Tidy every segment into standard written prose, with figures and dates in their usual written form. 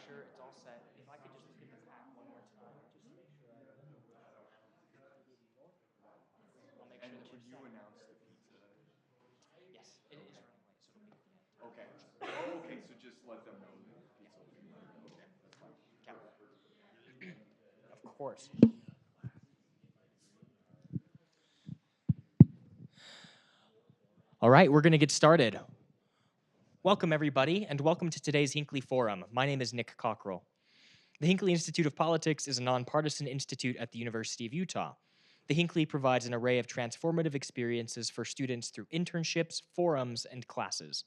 sure it's all set. If I could just look at the pack one more time, just to make sure I'll make sure And that would you're you set. announce the pizza? Yes, it is running late, so it'll be at the end. Okay. Oh, okay, so just let them know that the pizza will be there. Okay, that's fine. Yeah. Of course. All right, we're going to get started. Welcome, everybody, and welcome to today's Hinckley Forum. My name is Nick Cockrell. The Hinckley Institute of Politics is a nonpartisan institute at the University of Utah. The Hinckley provides an array of transformative experiences for students through internships, forums, and classes.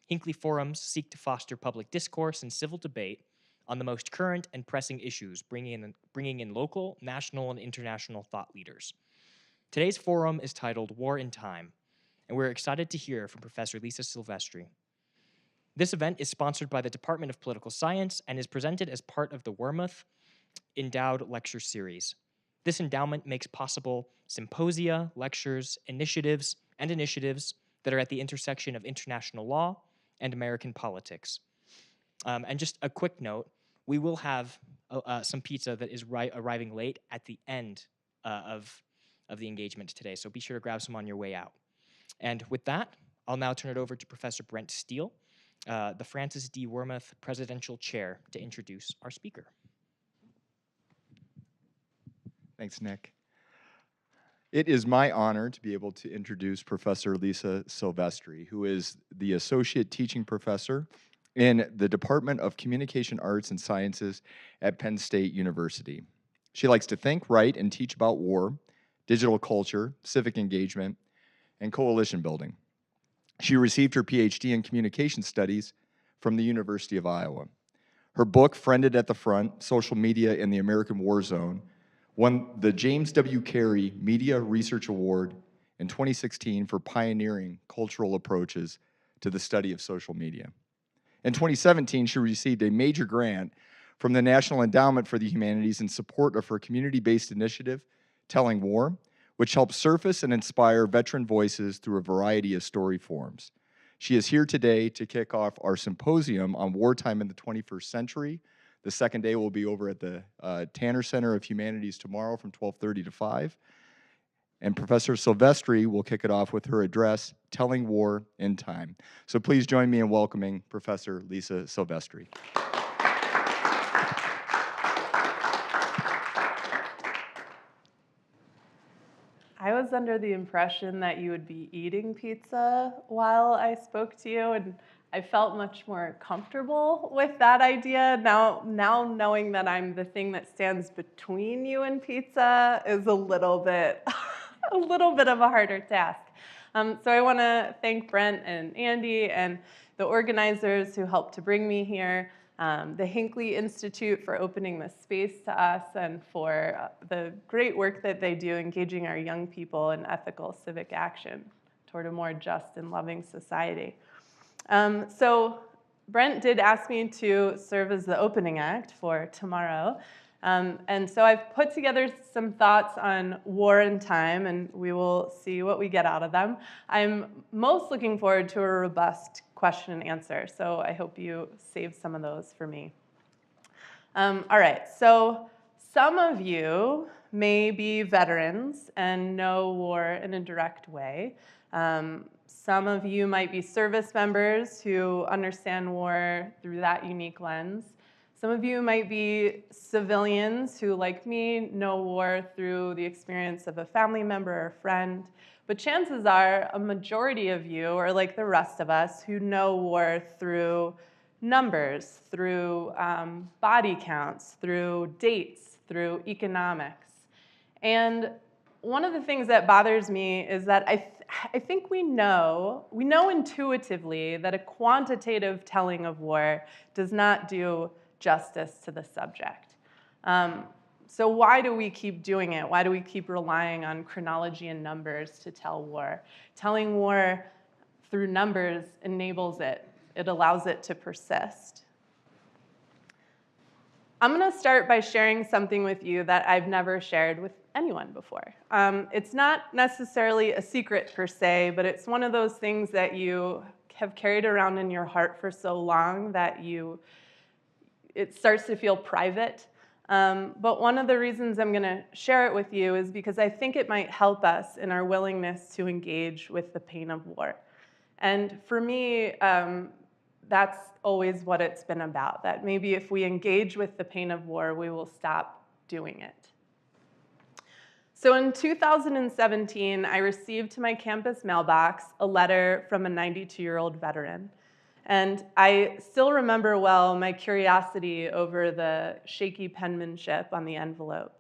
Hinckley Forums seek to foster public discourse and civil debate on the most current and pressing issues, bringing in local, national, and international thought leaders. Today's forum is titled War in Time, and we're excited to hear from Professor Lisa Silvestri. This event is sponsored by the Department of Political Science and is presented as part of the Wormuth Endowed Lecture Series. This endowment makes possible symposia, lectures, initiatives that are at the intersection of international law and American politics. And just a quick note, we will have some pizza that is arriving late at the end of the engagement today, so be sure to grab some on your way out. And with that, I'll now turn it over to Professor Brent Steele, the Francis D. Wormuth Presidential Chair, to introduce our speaker. Thanks, Nick. It is my honor to be able to introduce Professor Lisa Silvestri, who is the Associate Teaching Professor in the Department of Communication Arts and Sciences at Penn State University. She likes to think, write, and teach about war, digital culture, civic engagement, and coalition building. She received her PhD in Communication Studies from the University of Iowa. Her book, Friended at the Front, Social Media in the American War Zone, won the James W. Carey Media Research Award in 2016 for pioneering cultural approaches to the study of social media. In 2017, she received a major grant from the National Endowment for the Humanities in support of her community-based initiative, Telling War, which helps surface and inspire veteran voices through a variety of story forms. She is here today to kick off our symposium on wartime in the 21st century. The second day will be over at the Tanner Center of Humanities tomorrow from 12:30 to 5. And Professor Silvestri will kick it off with her address, Telling War in Time. So please join me in welcoming Professor Lisa Silvestri. I was under the impression that you would be eating pizza while I spoke to you, and I felt much more comfortable with that idea. Now knowing that I'm the thing that stands between you and pizza is a little bit of a harder task. So I want to thank Brent and Andy and the organizers who helped to bring me here, the Hinckley Institute for opening this space to us, and for the great work that they do engaging our young people in ethical civic action toward a more just and loving society. So Brent did ask me to serve as the opening act for tomorrow. And so I've put together some thoughts on war and time, and we will see what we get out of them. I'm most looking forward to a robust question and answer, so I hope you save some of those for me. All right, so some of you may be veterans and know war in a direct way. Some of you might be service members who understand war through that unique lens. Some of you might be civilians who, like me, know war through the experience of a family member or friend. But chances are a majority of you are like the rest of us who know war through numbers, through body counts, through dates, through economics. And one of the things that bothers me is that I think we know intuitively that a quantitative telling of war does not do justice to the subject. So why do we keep doing it? Why do we keep relying on chronology and numbers to tell war? Telling war through numbers enables it. It allows it to persist. I'm going to start by sharing something with you that I've never shared with anyone before. It's not necessarily a secret per se, but it's one of those things that you have carried around in your heart for so long that it starts to feel private. But one of the reasons I'm going to share it with you is because I think it might help us in our willingness to engage with the pain of war. And for me, that's always what it's been about, that maybe if we engage with the pain of war, we will stop doing it. So in 2017, I received to my campus mailbox a letter from a 92-year-old veteran. And I still remember well my curiosity over the shaky penmanship on the envelope.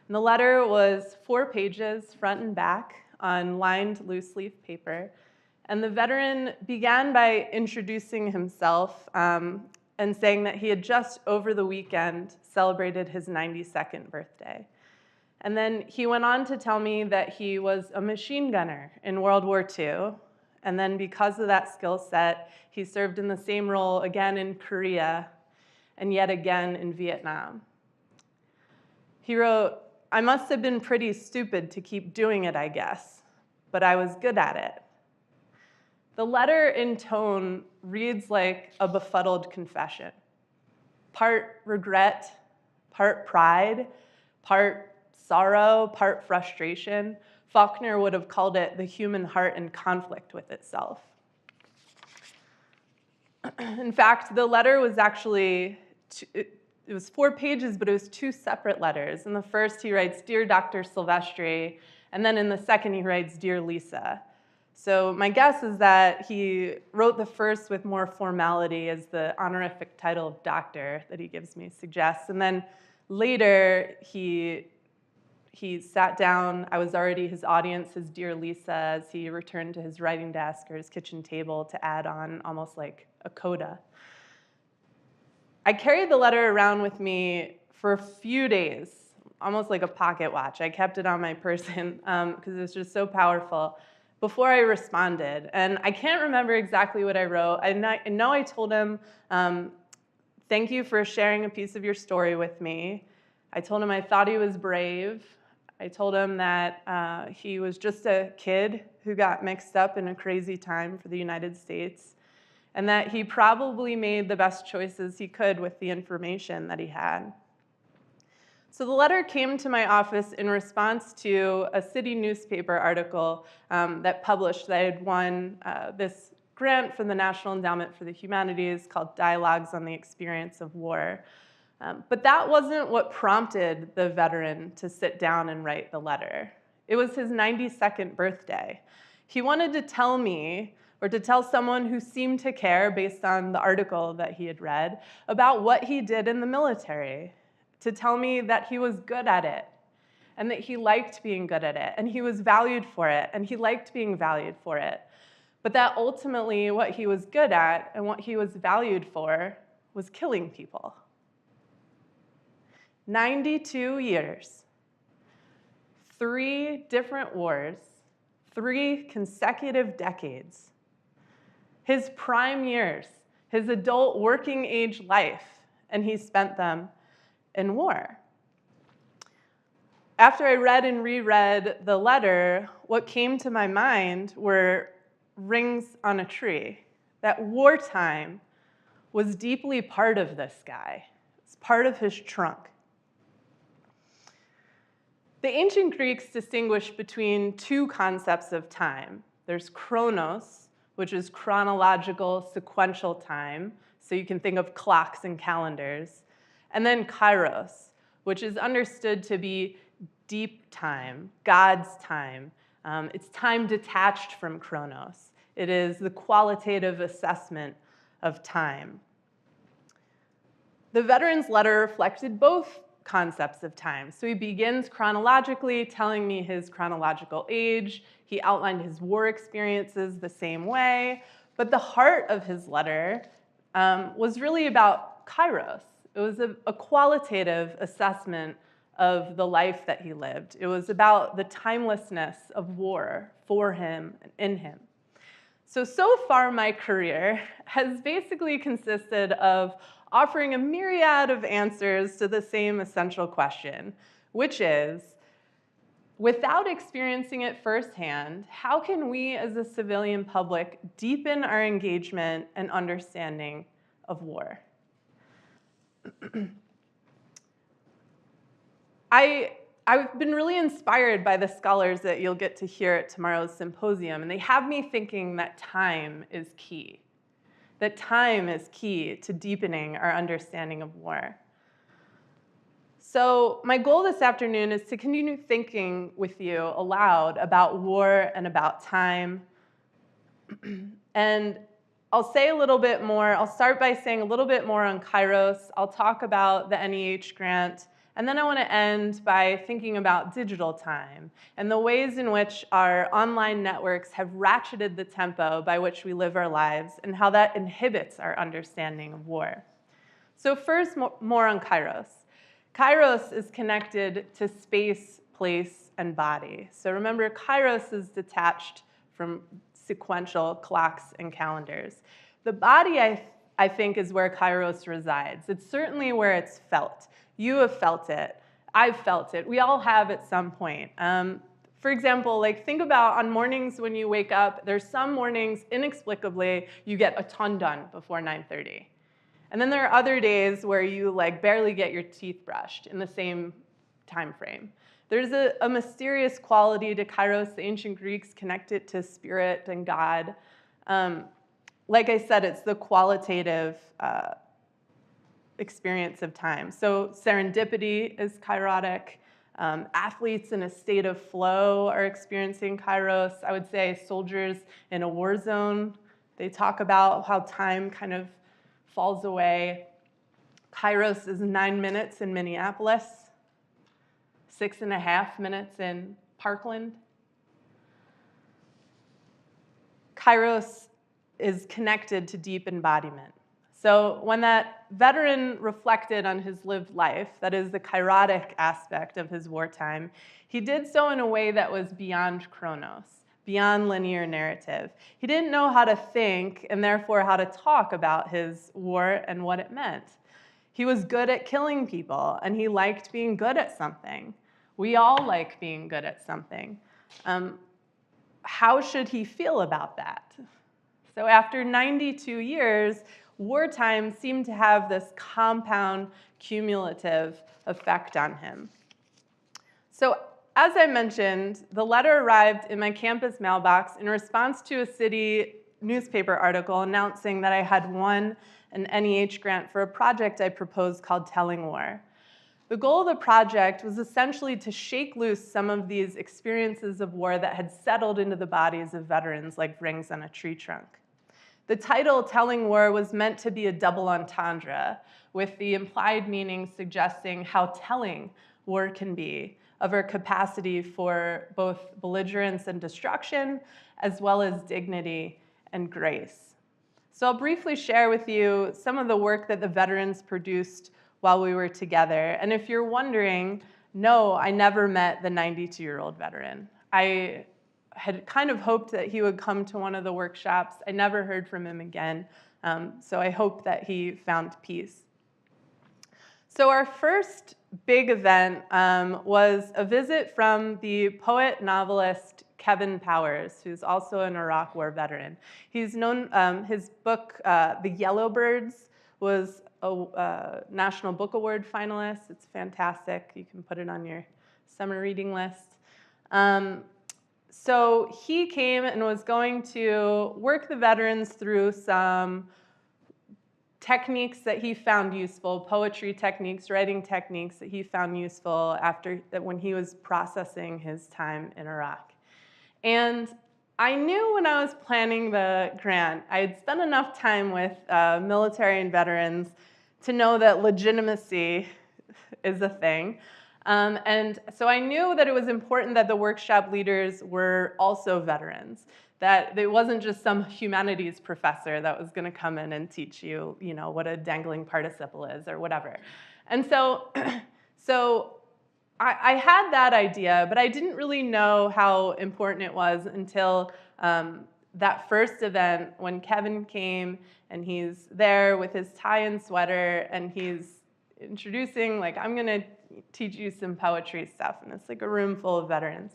And the letter was 4 pages, front and back, on lined loose-leaf paper. And the veteran began by introducing himself and saying that he had just over the weekend celebrated his 92nd birthday. And then he went on to tell me that he was a machine gunner in World War II. And then because of that skill set, he served in the same role again in Korea and yet again in Vietnam. He wrote, "I must have been pretty stupid to keep doing it, I guess, but I was good at it." The letter in tone reads like a befuddled confession. Part regret, part pride, part sorrow, part frustration. Faulkner would have called it the human heart in conflict with itself. In fact, the letter was actually, it was 4 pages, but it was 2 separate letters. In the first, he writes, "Dear Dr. Silvestri," and then in the second, he writes, "Dear Lisa." So my guess is that he wrote the first with more formality, as the honorific title of doctor that he gives me suggests. And then later, he sat down. I was already his audience, his "Dear Lisa," as he returned to his writing desk or his kitchen table to add on almost like a coda. I carried the letter around with me for a few days, almost like a pocket watch. I kept it on my person because it was just so powerful before I responded. And I can't remember exactly what I wrote. I know I told him, "Thank you for sharing a piece of your story with me." I told him I thought he was brave. I told him that he was just a kid who got mixed up in a crazy time for the United States, and that he probably made the best choices he could with the information that he had. So the letter came to my office in response to a city newspaper article that published that I had won this grant from the National Endowment for the Humanities called "Dialogues on the Experience of War." But that wasn't what prompted the veteran to sit down and write the letter. It was his 92nd birthday. He wanted to tell me, or to tell someone who seemed to care based on the article that he had read, about what he did in the military, to tell me that he was good at it, and that he liked being good at it, and he was valued for it, and he liked being valued for it. But that ultimately what he was good at and what he was valued for was killing people. 92 years, 3 different wars, 3 consecutive decades. His prime years, his adult working age life, and he spent them in war. After I read and reread the letter, what came to my mind were rings on a tree. That wartime was deeply part of this guy. It's part of his trunk. The ancient Greeks distinguished between 2 concepts of time. There's chronos, which is chronological, sequential time, so you can think of clocks and calendars, and then kairos, which is understood to be deep time, God's time. It's time detached from chronos. It is the qualitative assessment of time. The veteran's letter reflected both concepts of time. So he begins chronologically, telling me his chronological age. He outlined his war experiences the same way. But the heart of his letter was really about kairos. It was a qualitative assessment of the life that he lived. It was about the timelessness of war for him and in him. So far my career has basically consisted of offering a myriad of answers to the same essential question, which is, without experiencing it firsthand, how can we as a civilian public deepen our engagement and understanding of war? I've been really inspired by the scholars that you'll get to hear at tomorrow's symposium, and they have me thinking that time is key. That time is key to deepening our understanding of war. So my goal this afternoon is to continue thinking with you aloud about war and about time. And I'll say a little bit more. I'll start by saying a little bit more on Kairos. I'll talk about the NEH grant. And then I want to end by thinking about digital time and the ways in which our online networks have ratcheted the tempo by which we live our lives and how that inhibits our understanding of war. So first, more on Kairos. Kairos is connected to space, place, and body. So remember, Kairos is detached from sequential clocks and calendars. The body, I think, is where Kairos resides. It's certainly where it's felt. You have felt it. I've felt it. We all have at some point. For example, like think about on mornings when you wake up, there's some mornings, inexplicably, you get a ton done before 9:30. And then there are other days where you like barely get your teeth brushed in the same time frame. There's a mysterious quality to Kairos. The ancient Greeks connect it to spirit and God. Like I said, it's the qualitative experience of time. So serendipity is kairotic. Athletes in a state of flow are experiencing Kairos. I would say soldiers in a war zone, they talk about how time kind of falls away. Kairos is 9 minutes in Minneapolis, 6.5 minutes in Parkland. Kairos is connected to deep embodiment. So when that veteran reflected on his lived life, that is the kairotic aspect of his wartime, he did so in a way that was beyond chronos, beyond linear narrative. He didn't know how to think and therefore how to talk about his war and what it meant. He was good at killing people, and he liked being good at something. We all like being good at something. How should he feel about that? So after 92 years, wartime seemed to have this compound, cumulative effect on him. So as I mentioned, the letter arrived in my campus mailbox in response to a city newspaper article announcing that I had won an NEH grant for a project I proposed called Telling War. The goal of the project was essentially to shake loose some of these experiences of war that had settled into the bodies of veterans like rings on a tree trunk. The title, Telling War, was meant to be a double entendre, with the implied meaning suggesting how telling war can be of our capacity for both belligerence and destruction, as well as dignity and grace. So I'll briefly share with you some of the work that the veterans produced while we were together. And if you're wondering, no, I never met the 92-year-old veteran. I had kind of hoped that he would come to one of the workshops. I never heard from him again, so I hope that he found peace. So our first big event was a visit from the poet-novelist Kevin Powers, who's also an Iraq War veteran. He's known, his book, The Yellowbirds, was a National Book Award finalist. It's fantastic. You can put it on your summer reading list. So he came and was going to work the veterans through some techniques that he found useful, poetry techniques, writing techniques that he found useful when he was processing his time in Iraq. And I knew when I was planning the grant, I had spent enough time with military and veterans to know that legitimacy is a thing. And so I knew that it was important that the workshop leaders were also veterans, that it wasn't just some humanities professor that was going to come in and teach you, what a dangling participle is or whatever. And so, I had that idea, but I didn't really know how important it was until that first event when Kevin came and he's there with his tie and sweater and he's introducing, like, I'm going to teach you some poetry stuff. And it's like a room full of veterans.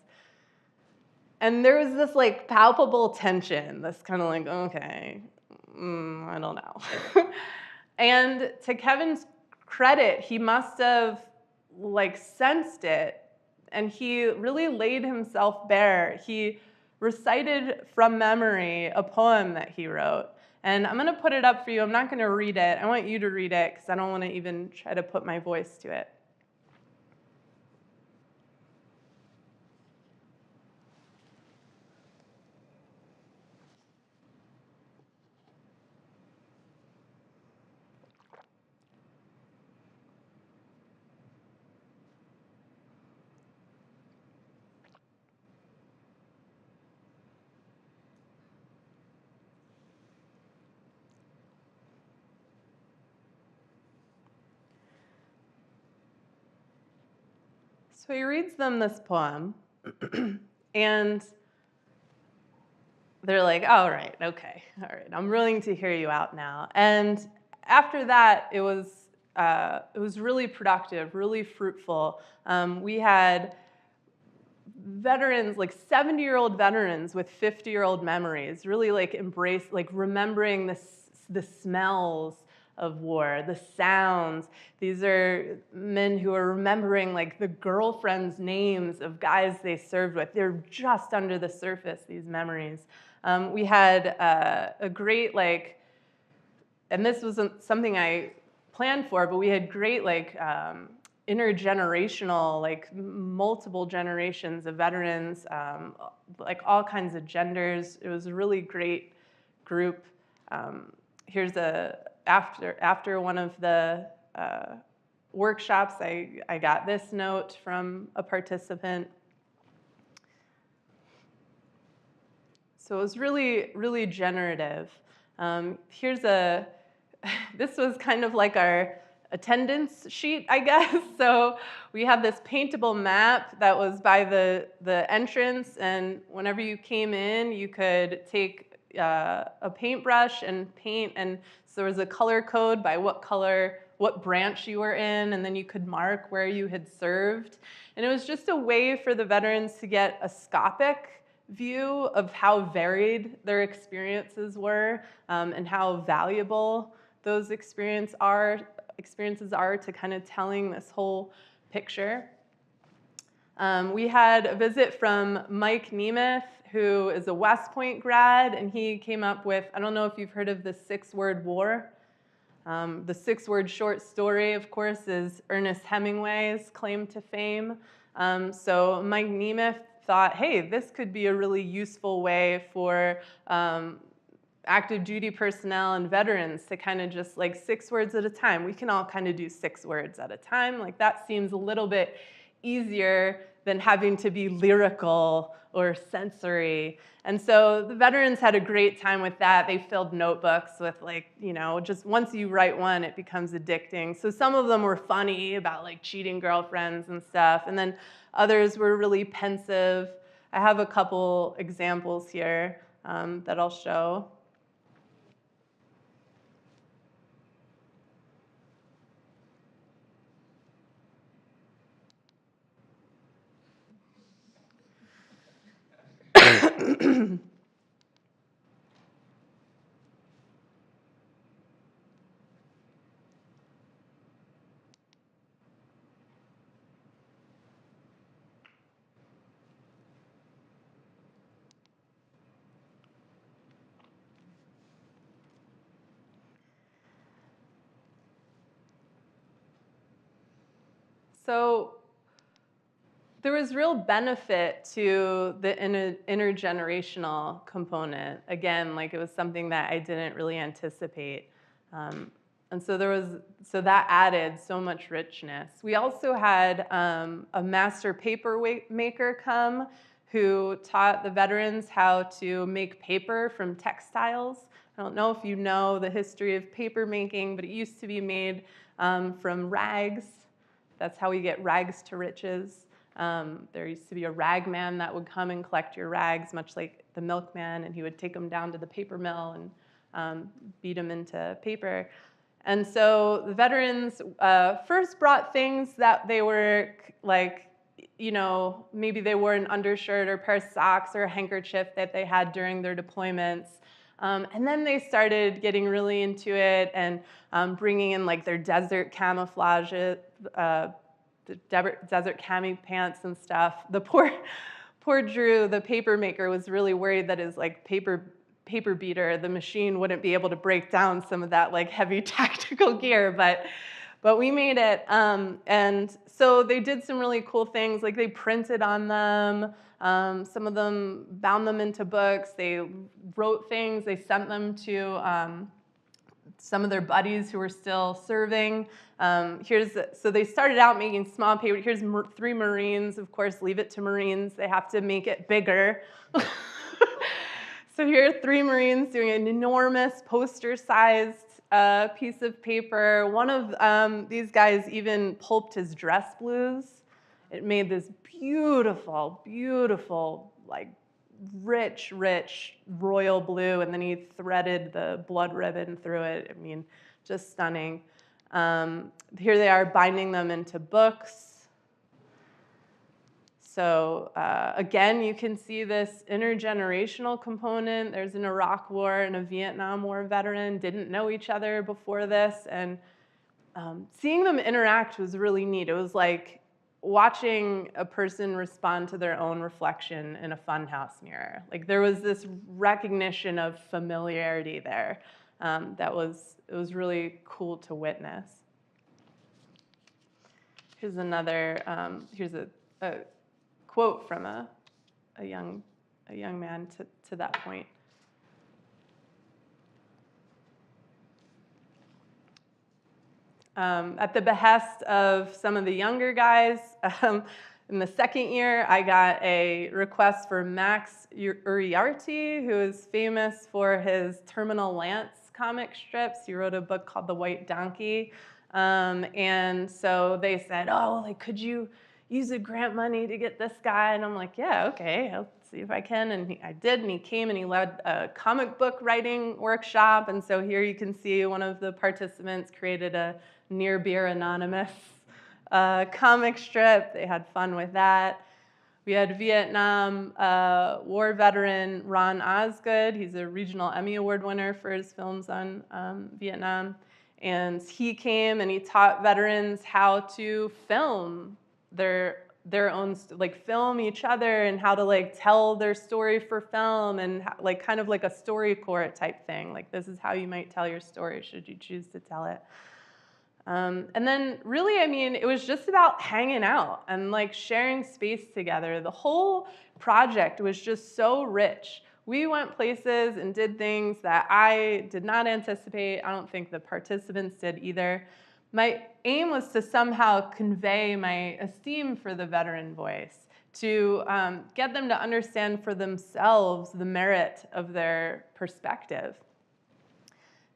And there was this like palpable tension, this kind of like, okay, I don't know. And to Kevin's credit, he must have like sensed it, and he really laid himself bare. He recited from memory a poem that he wrote. And I'm going to put it up for you. I'm not going to read it. I want you to read it because I don't want to even try to put my voice to it. So he reads them this poem, and they're like, all right, okay, all right, I'm willing to hear you out now. And after that, it was really productive, really fruitful. We had veterans, like 70-year-old veterans with 50-year-old memories, really like embrace, like remembering the smells of war, the sounds. These are men who are remembering like the girlfriends' names of guys they served with. They're just under the surface, these memories. We had a great like, and this wasn't something I planned for, but we had great like intergenerational, like multiple generations of veterans, like all kinds of genders. It was a really great group. Here's after one of the workshops, I got this note from a participant. So it was really, really generative. Here's this was kind of like our attendance sheet, I guess. So we had this paintable map that was by the entrance, and whenever you came in, you could take a paintbrush and paint, and so there was a color code by what branch you were in, and then you could mark where you had served. And it was just a way for the veterans to get a scopic view of how varied their experiences were, and how valuable those experiences are to kind of telling this whole picture. We had a visit from Mike Nemeth, who is a West Point grad, and he came up with, I don't know if you've heard of the 6-word war. The 6-word short story, of course, is Ernest Hemingway's claim to fame. So Mike Nemeth thought, hey, this could be a really useful way for active duty personnel and veterans to kind of just like 6 words at a time. We can all kind of do 6 words at a time. Like that seems a little bit easier than having to be lyrical or sensory. And so the veterans had a great time with that. They filled notebooks with like, you know, just once you write one, it becomes addicting. So some of them were funny about like cheating girlfriends and stuff. And then others were really pensive. I have a couple examples here that I'll show. So there was real benefit to the intergenerational component. Again, like it was something that I didn't really anticipate. And so that added so much richness. We also had a master paper maker come who taught the veterans how to make paper from textiles. I don't know if you know the history of paper making, but it used to be made from rags. That's how we get rags to riches. There used to be a rag man that would come and collect your rags, much like the milkman, and he would take them down to the paper mill and beat them into paper. And so the veterans first brought things that they were like, you know, maybe they wore an undershirt or a pair of socks or a handkerchief that they had during their deployments. And then they started getting really into it and bringing in like their desert camouflage, the desert cami pants and stuff. The poor Drew, the paper maker, was really worried that his like paper beater, the machine, wouldn't be able to break down some of that like heavy tactical gear, but we made it. And so they did some really cool things, like they printed on them. Some of them bound them into books. They wrote things. They sent them to some of their buddies who were still serving. So they started out making small paper. Here's 3 Marines. Of course, leave it to Marines. They have to make it bigger. So here are 3 Marines doing an enormous poster-sized piece of paper. One of these guys even pulped his dress blues. It made this beautiful, beautiful, like rich royal blue, and then he threaded the blood ribbon through it. I mean, just stunning. Here they are binding them into books. So again, you can see this intergenerational component. There's an Iraq War and a Vietnam War veteran, didn't know each other before this, and seeing them interact was really neat. It was like watching a person respond to their own reflection in a funhouse mirror. Like there was this recognition of familiarity there it was really cool to witness. Here's another, here's a quote from a young man to that point. At the behest of some of the younger guys, in the second year, I got a request for Max Uriarte, who is famous for his Terminal Lance comic strips. He wrote a book called The White Donkey. And so they said, oh, like, could you use the grant money to get this guy? And I'm like, yeah, okay, I'll see if I can. And I did, and he came and he led a comic book writing workshop. And so here you can see one of the participants created a Near Beer Anonymous comic strip. They had fun with that. We had Vietnam War veteran Ron Osgood. He's a regional Emmy Award winner for his films on Vietnam. And he came and he taught veterans how to film their own, like film each other and how to like tell their story for film and like kind of like a StoryCorps type thing. Like this is how you might tell your story should you choose to tell it. And then really, I mean, it was just about hanging out and like sharing space together. The whole project was just so rich. We went places and did things that I did not anticipate. I don't think the participants did either. My aim was to somehow convey my esteem for the veteran voice, to get them to understand for themselves the merit of their perspective.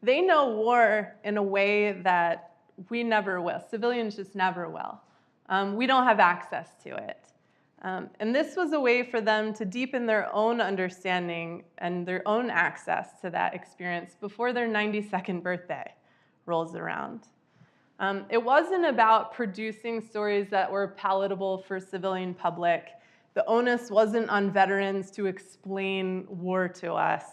They know war in a way that we never will. Civilians just never will. We don't have access to it. And this was a way for them to deepen their own understanding and their own access to that experience before their 92nd birthday rolls around. It wasn't about producing stories that were palatable for civilian public. The onus wasn't on veterans to explain war to us.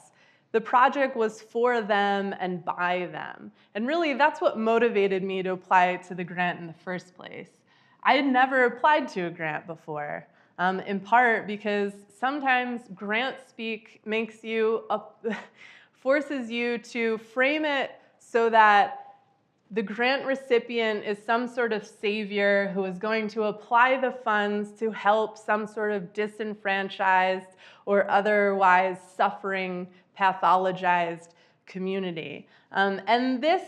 The project was for them and by them. And really, that's what motivated me to apply to the grant in the first place. I had never applied to a grant before, in part because sometimes grant speak makes you, forces you to frame it so that the grant recipient is some sort of savior who is going to apply the funds to help some sort of disenfranchised or otherwise suffering, pathologized community. And this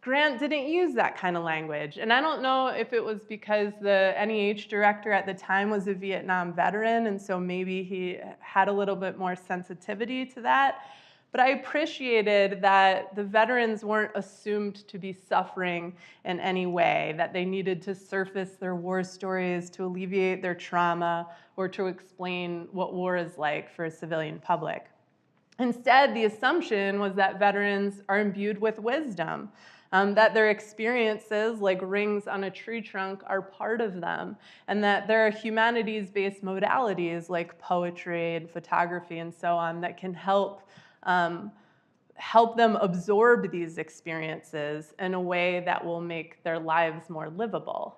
grant didn't use that kind of language. And I don't know if it was because the NEH director at the time was a Vietnam veteran, and so maybe he had a little bit more sensitivity to that. But I appreciated that the veterans weren't assumed to be suffering in any way, that they needed to surface their war stories to alleviate their trauma or to explain what war is like for a civilian public. Instead, the assumption was that veterans are imbued with wisdom, that their experiences, like rings on a tree trunk, are part of them, and that there are humanities-based modalities like poetry and photography and so on that can help help them absorb these experiences in a way that will make their lives more livable.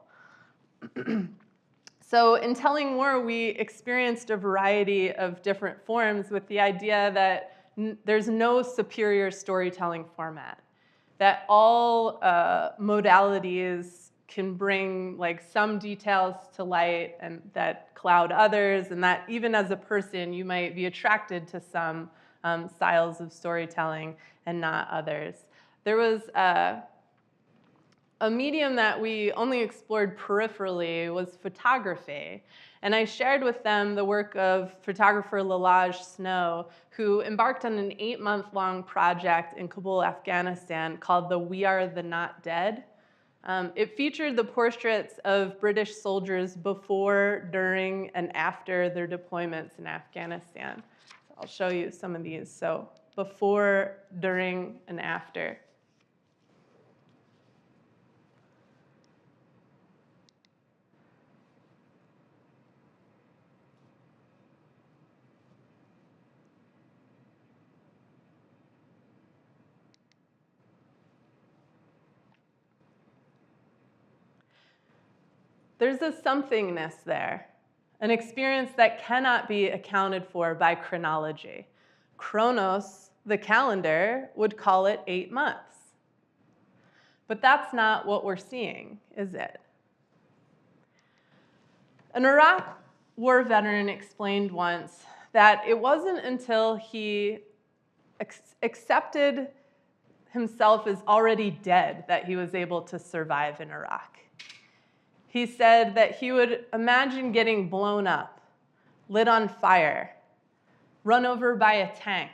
So in telling war, we experienced a variety of different forms with the idea that there's no superior storytelling format, that all modalities can bring like some details to light and that cloud others, and that even as a person, you might be attracted to some styles of storytelling and not others. There was a medium that we only explored peripherally was photography. And I shared with them the work of photographer Lalaj Snow, who embarked on an 8-month-long project in Kabul, Afghanistan called the We Are the Not Dead. It featured the portraits of British soldiers before, during, and after their deployments in Afghanistan. So I'll show you some of these. So before, during, and after. There's a somethingness there, an experience that cannot be accounted for by chronology. Chronos, the calendar, would call it 8 months. But that's not what we're seeing, is it? An Iraq war veteran explained once that it wasn't until he accepted himself as already dead that he was able to survive in Iraq. He said that he would imagine getting blown up, lit on fire, run over by a tank,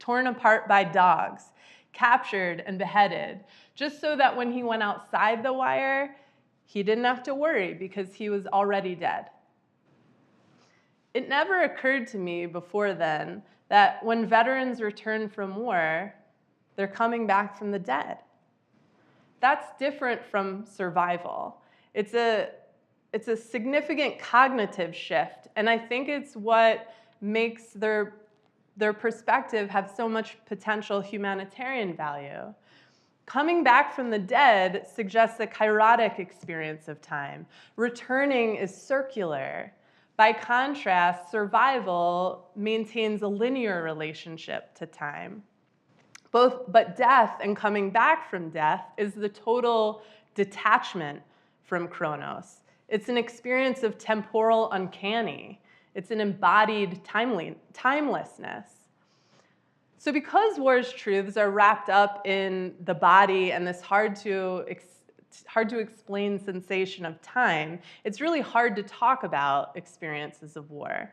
torn apart by dogs, captured and beheaded, just so that when he went outside the wire, he didn't have to worry because he was already dead. It never occurred to me before then that when veterans return from war, they're coming back from the dead. That's different from survival. It's a significant cognitive shift, and I think it's what makes their perspective have so much potential humanitarian value. Coming back from the dead suggests a kairotic experience of time. Returning is circular. By contrast, survival maintains a linear relationship to time. But death and coming back from death is the total detachment from Chronos. It's an experience of temporal uncanny. It's an embodied timelessness. So because war's truths are wrapped up in the body and this hard to explain sensation of time, it's really hard to talk about experiences of war.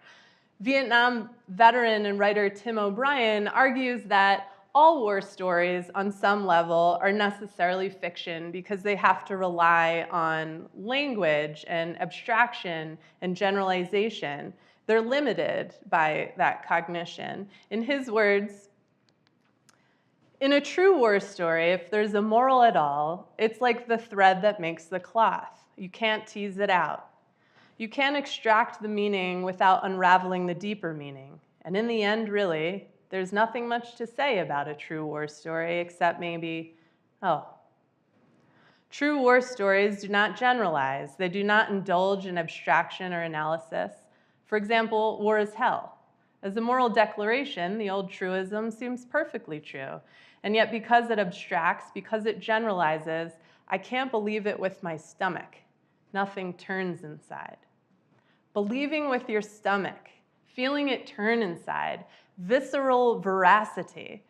Vietnam veteran and writer Tim O'Brien argues that all war stories on some level are necessarily fiction because they have to rely on language and abstraction and generalization. They're limited by that cognition. In his words, in a true war story, if there's a moral at all, it's like the thread that makes the cloth. You can't tease it out. You can't extract the meaning without unraveling the deeper meaning. And in the end, really, there's nothing much to say about a true war story except maybe, oh. True war stories do not generalize. They do not indulge in abstraction or analysis. For example, war is hell. As a moral declaration, the old truism seems perfectly true. And yet because it abstracts, because it generalizes, I can't believe it with my stomach. Nothing turns inside. Believing with your stomach, feeling it turn inside, visceral veracity.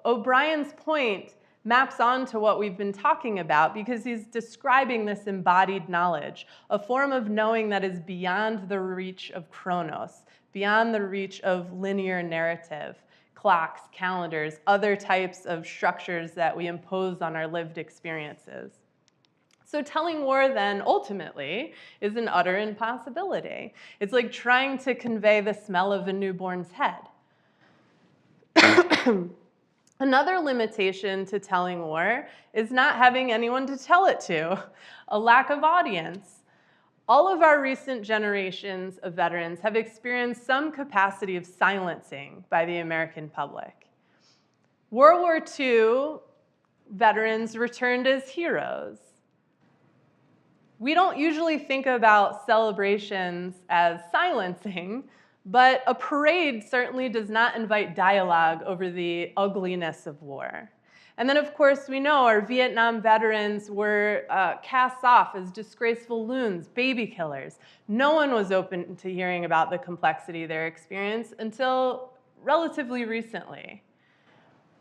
O'Brien's point maps onto what we've been talking about because he's describing this embodied knowledge, a form of knowing that is beyond the reach of Chronos, beyond the reach of linear narrative, clocks, calendars, other types of structures that we impose on our lived experiences. So telling war then, ultimately, is an utter impossibility. It's like trying to convey the smell of a newborn's head. Another limitation to telling war is not having anyone to tell it to, a lack of audience. All of our recent generations of veterans have experienced some capacity of silencing by the American public. World War II veterans returned as heroes. We don't usually think about celebrations as silencing, but a parade certainly does not invite dialogue over the ugliness of war. And then, of course, we know our Vietnam veterans were cast off as disgraceful loons, baby killers. No one was open to hearing about the complexity of their experience until relatively recently.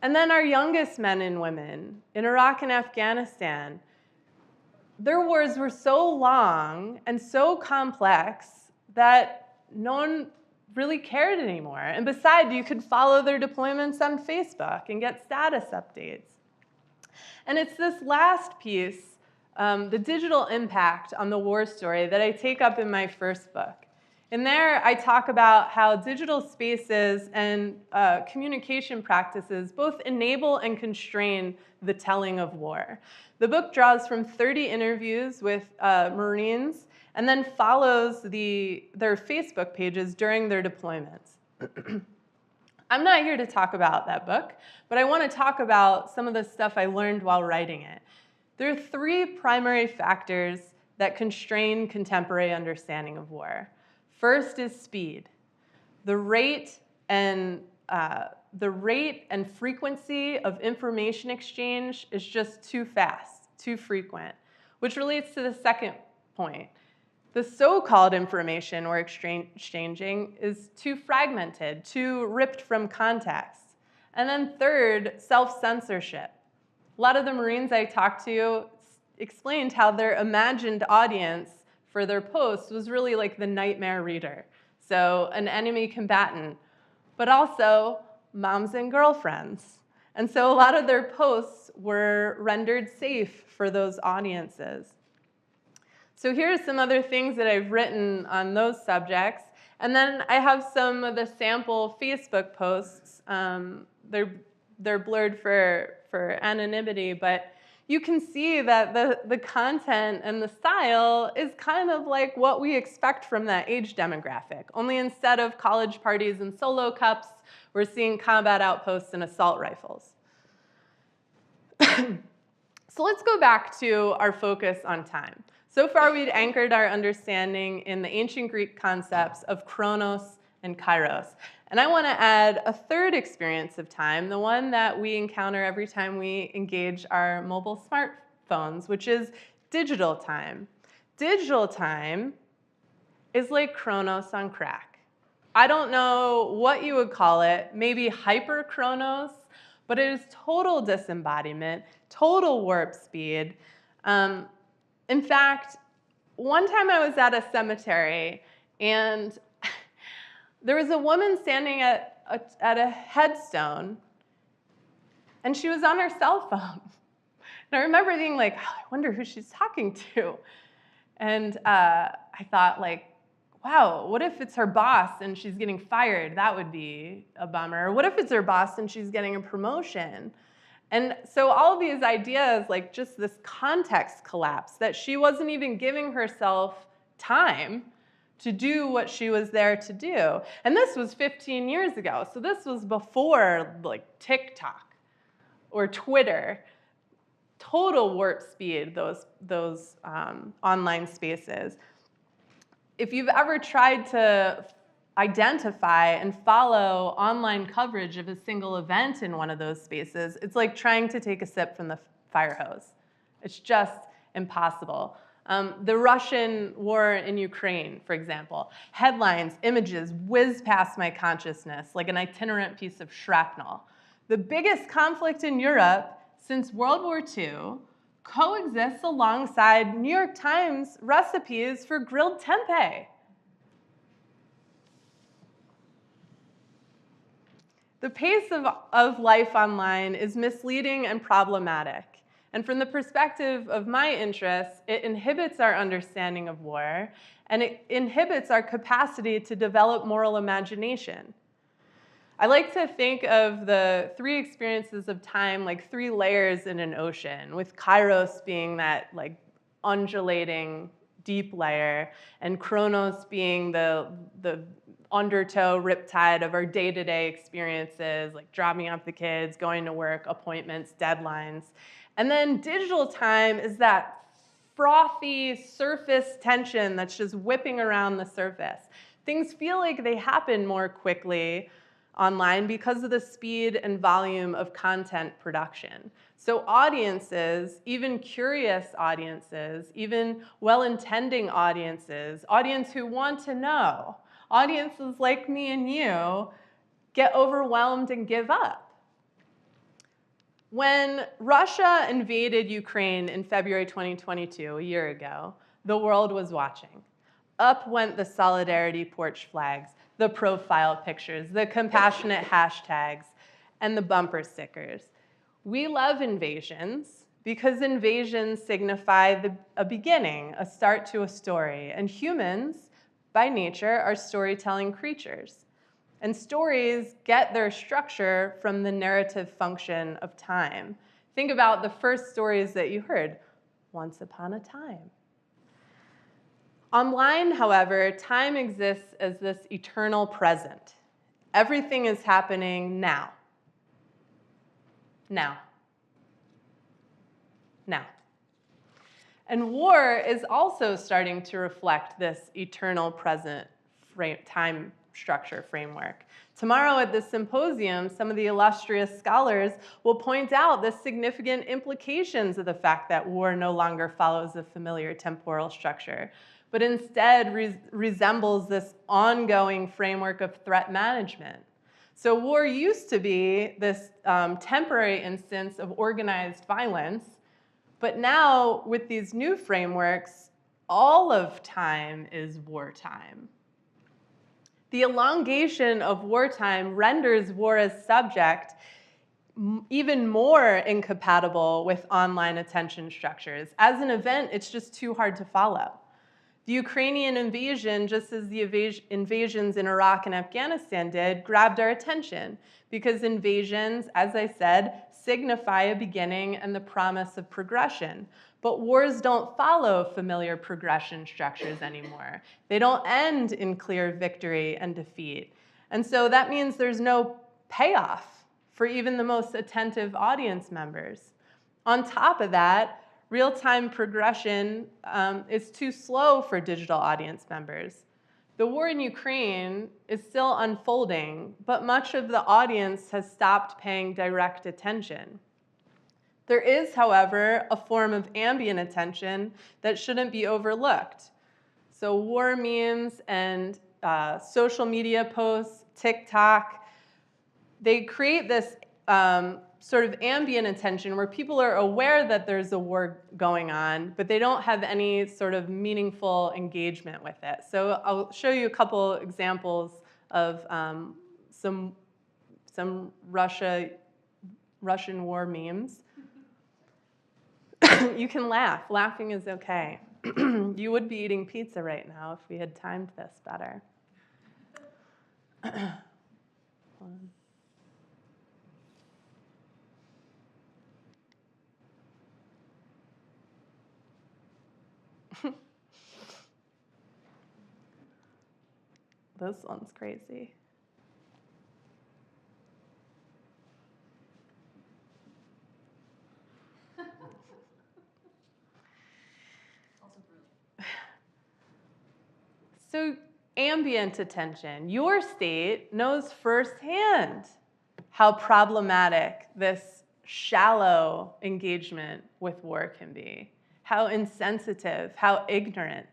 And then our youngest men and women in Iraq and Afghanistan, their wars were so long and so complex that no one really cared anymore. And besides, you could follow their deployments on Facebook and get status updates. And it's this last piece, the digital impact on the war story, that I take up in my first book. In there, I talk about how digital spaces and communication practices both enable and constrain the telling of war. The book draws from 30 interviews with Marines and then follows their Facebook pages during their deployments. I'm not here to talk about that book, but I want to talk about some of the stuff I learned while writing it. There are 3 primary factors that constrain contemporary understanding of war. First is speed. The rate and frequency of information exchange is just too fast, too frequent, which relates to the second point. The so-called information we're exchanging is too fragmented, too ripped from context. And then third, self-censorship. A lot of the Marines I talked to explained how their imagined audience for their posts was really like the nightmare reader. So an enemy combatant, but also moms and girlfriends. And so a lot of their posts were rendered safe for those audiences. So here are some other things that I've written on those subjects. And then I have some of the sample Facebook posts. They're blurred for anonymity, but you can see that the content and the style is kind of like what we expect from that age demographic. Only instead of college parties and solo cups, we're seeing combat outposts and assault rifles. So let's go back to our focus on time. So far, we'd anchored our understanding in the ancient Greek concepts of chronos and kairos. And I want to add a third experience of time, the one that we encounter every time we engage our mobile smartphones, which is digital time. Digital time is like chronos on crack. I don't know what you would call it, maybe hyper chronos, but it is total disembodiment, total warp speed. In fact, one time I was at a cemetery and there was a woman standing at a headstone and she was on her cell phone. And I remember being like, oh, I wonder who she's talking to. And I thought, like, wow, what if it's her boss and she's getting fired? That would be a bummer. What if it's her boss and she's getting a promotion? And so all of these ideas, like just this context collapse, that she wasn't even giving herself time to do what she was there to do. And this was 15 years ago. So this was before like TikTok or Twitter. Total warp speed, those online spaces. If you've ever tried to identify and follow online coverage of a single event in one of those spaces, it's like trying to take a sip from the fire hose. It's just impossible. The Russian war in Ukraine, for example, headlines, images whiz past my consciousness like an itinerant piece of shrapnel. The biggest conflict in Europe since World War II coexists alongside New York Times recipes for grilled tempeh. The pace of life online is misleading and problematic. And from the perspective of my interests, it inhibits our understanding of war, and it inhibits our capacity to develop moral imagination. I like to think of the 3 experiences of time like 3 layers in an ocean, with kairos being that like undulating deep layer, and chronos being the undertow riptide of our day-to-day experiences, like dropping off the kids, going to work, appointments, deadlines. And then digital time is that frothy surface tension that's just whipping around the surface. Things feel like they happen more quickly online because of the speed and volume of content production. So audiences, even curious audiences, even well-intending audiences, audience who want to know, audiences like me and you, get overwhelmed and give up. When Russia invaded Ukraine in February 2022, a year ago, the world was watching. Up went the solidarity porch flags, the profile pictures, the compassionate hashtags, and the bumper stickers. We love invasions because invasions signify a beginning, a start to a story. And humans, by nature, are storytelling creatures. And stories get their structure from the narrative function of time. Think about the first stories that you heard, once upon a time. Online, however, time exists as this eternal present. Everything is happening now. Now. Now. And war is also starting to reflect this eternal present time structure framework. Tomorrow at the symposium, some of the illustrious scholars will point out the significant implications of the fact that war no longer follows a familiar temporal structure, but instead resembles this ongoing framework of threat management. So war used to be this temporary instance of organized violence, but now with these new frameworks, all of time is wartime. The elongation of wartime renders war as subject even more incompatible with online attention structures. As an event, it's just too hard to follow. The Ukrainian invasion, just as the invasions in Iraq and Afghanistan did, grabbed our attention because invasions, as I said, signify a beginning and the promise of progression. But wars don't follow familiar progression structures anymore. They don't end in clear victory and defeat. And so that means there's no payoff for even the most attentive audience members. On top of that, real-time progression is too slow for digital audience members. The war in Ukraine is still unfolding, but much of the audience has stopped paying direct attention. There is, however, a form of ambient attention that shouldn't be overlooked. So war memes and social media posts, TikTok, they create this sort of ambient attention where people are aware that there's a war going on, but they don't have any sort of meaningful engagement with it. So I'll show you a couple examples of some Russian war memes. You can laugh. Laughing is okay. You would be eating pizza right now if we had timed this better. This one's crazy. So ambient attention. Your state knows firsthand how problematic this shallow engagement with war can be, how insensitive, how ignorant.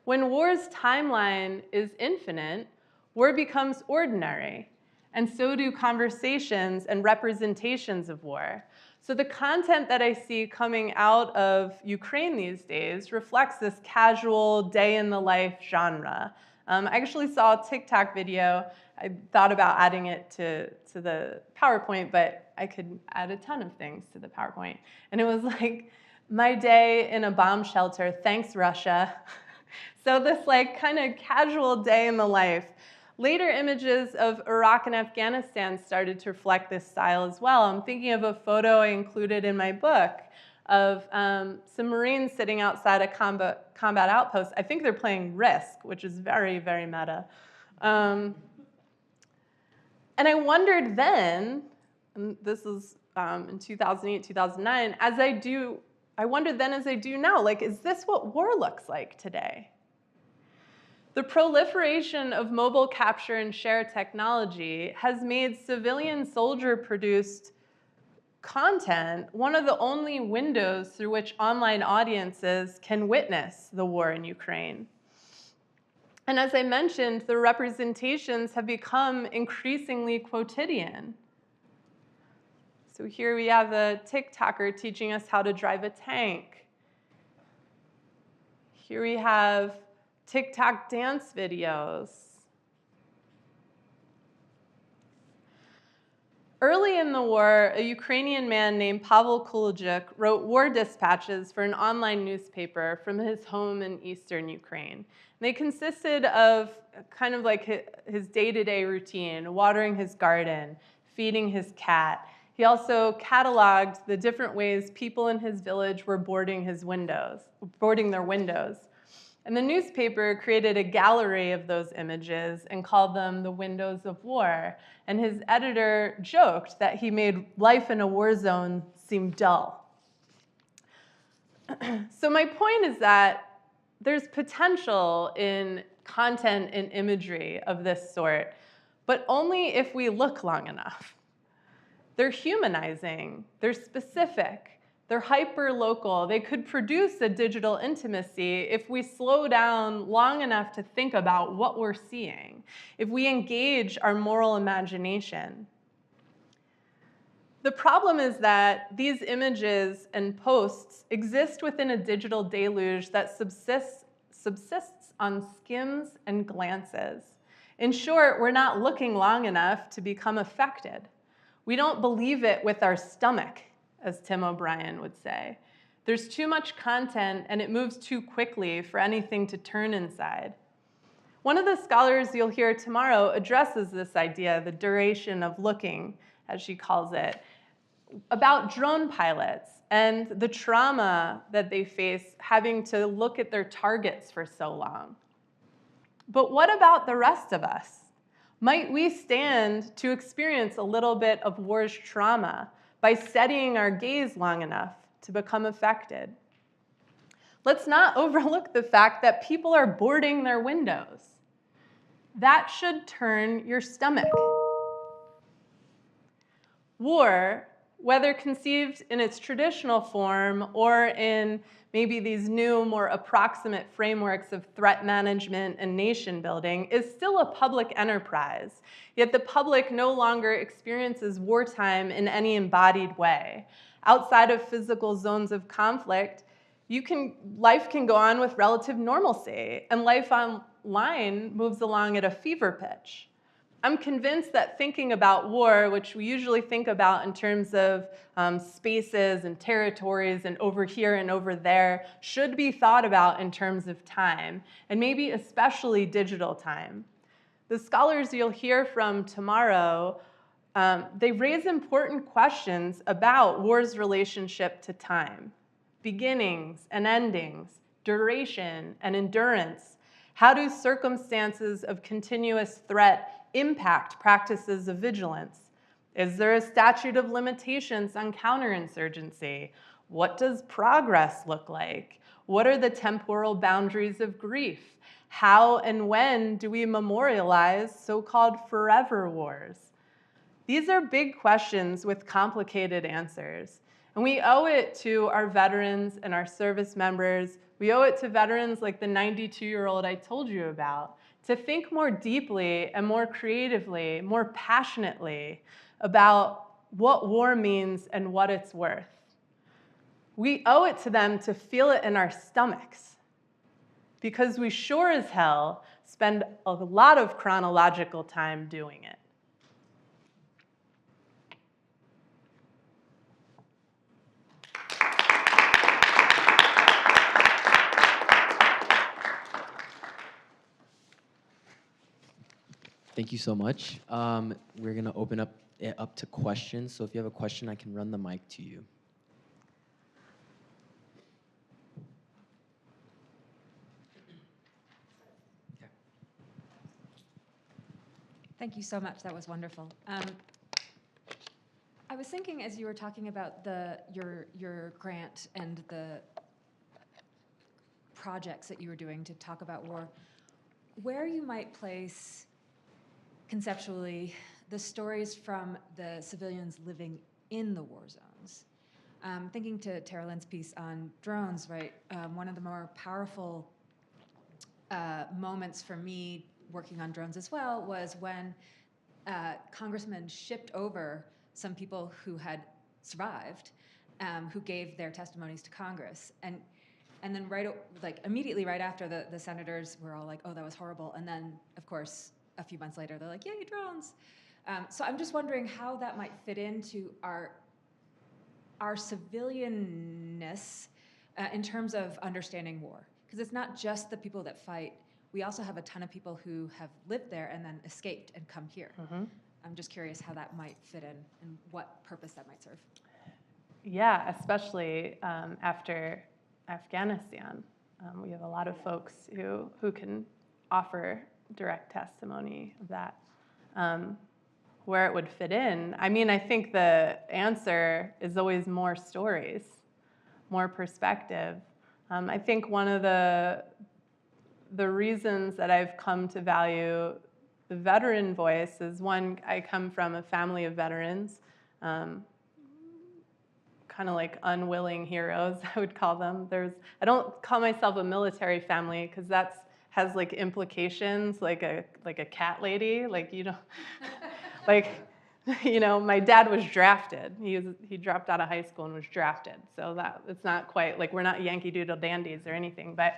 When war's timeline is infinite, war becomes ordinary, and so do conversations and representations of war. So the content that I see coming out of Ukraine these days reflects this casual day-in-the-life genre. I actually saw a TikTok video. I thought about adding it to the PowerPoint, but I could add a ton of things to the PowerPoint. And it was like, my day in a bomb shelter, thanks Russia. So this like kind of casual day in the life. Later images of Iraq and Afghanistan started to reflect this style as well. I'm thinking of a photo I included in my book of some Marines sitting outside a combat outpost. I think they're playing Risk, which is very, very meta. And I wondered then, and this is in 2008, 2009, I wondered then as I do now, like, is this what war looks like today? The proliferation of mobile capture and share technology has made civilian soldier-produced content one of the only windows through which online audiences can witness the war in Ukraine. And as I mentioned, the representations have become increasingly quotidian. So here we have a TikToker teaching us how to drive a tank. Here we have TikTok dance videos. Early in the war, a Ukrainian man named Pavel Kulajik wrote war dispatches for an online newspaper from his home in eastern Ukraine. They consisted of kind of like his day-to-day routine, watering his garden, feeding his cat. He also cataloged the different ways people in his village were boarding their windows. And the newspaper created a gallery of those images and called them the windows of war. And his editor joked that he made life in a war zone seem dull. So my point is that there's potential in content and imagery of this sort, but only if we look long enough. They're humanizing, they're specific, they're hyper-local. They could produce a digital intimacy if we slow down long enough to think about what we're seeing, if we engage our moral imagination. The problem is that these images and posts exist within a digital deluge that subsists on skims and glances. In short, we're not looking long enough to become affected. We don't believe it with our stomach, as Tim O'Brien would say. There's too much content and it moves too quickly for anything to turn inside. One of the scholars you'll hear tomorrow addresses this idea, the duration of looking, as she calls it, about drone pilots and the trauma that they face having to look at their targets for so long. But what about the rest of us? Might we stand to experience a little bit of war's trauma by steadying our gaze long enough to become affected? Let's not overlook the fact that people are boarding their windows. That should turn your stomach. War, whether conceived in its traditional form or in maybe these new, more approximate frameworks of threat management and nation building, is still a public enterprise. Yet the public no longer experiences wartime in any embodied way. Outside of physical zones of conflict, life can go on with relative normalcy, and life online moves along at a fever pitch. I'm convinced that thinking about war, which we usually think about in terms of spaces and territories and over here and over there, should be thought about in terms of time, and maybe especially digital time. The scholars you'll hear from tomorrow, they raise important questions about war's relationship to time, beginnings and endings, duration and endurance. How do circumstances of continuous threat impact practices of vigilance? Is there a statute of limitations on counterinsurgency? What does progress look like? What are the temporal boundaries of grief? How and when do we memorialize so-called forever wars? These are big questions with complicated answers. And we owe it to our veterans and our service members. We owe it to veterans like the 92-year-old I told you about to think more deeply and more creatively, more passionately about what war means and what it's worth. We owe it to them to feel it in our stomachs, because we sure as hell spend a lot of chronological time doing it. Thank you so much. We're going to open it up to questions. So if you have a question, I can run the mic to you. Thank you so much. That was wonderful. I was thinking as you were talking about your grant and the projects that you were doing to talk about war, where you might place conceptually the stories from the civilians living in the war zones. Thinking to Tara Lynn's piece on drones, right? One of the more powerful moments for me working on drones as well was when congressmen shipped over some people who had survived, who gave their testimonies to Congress, and then immediately right after, the senators were all like, "Oh, that was horrible," and then of course a few months later they're like, "Yay, drones!" So I'm just wondering how that might fit into our civilianness in terms of understanding war, because it's not just the people that fight. We also have a ton of people who have lived there and then escaped and come here. Mm-hmm. I'm just curious how that might fit in and what purpose that might serve. Yeah, especially after Afghanistan. We have a lot of folks who can offer direct testimony of that. Where it would fit in, I mean, I think the answer is always more stories, more perspective. I think one of the reasons that I've come to value the veteran voice is, one, I come from a family of veterans, kind of like unwilling heroes, I would call them. I don't call myself a military family because has like implications, like a cat lady, like you know, like, you know, my dad was drafted. He dropped out of high school and was drafted. So that it's not quite like we're not Yankee Doodle dandies or anything, but.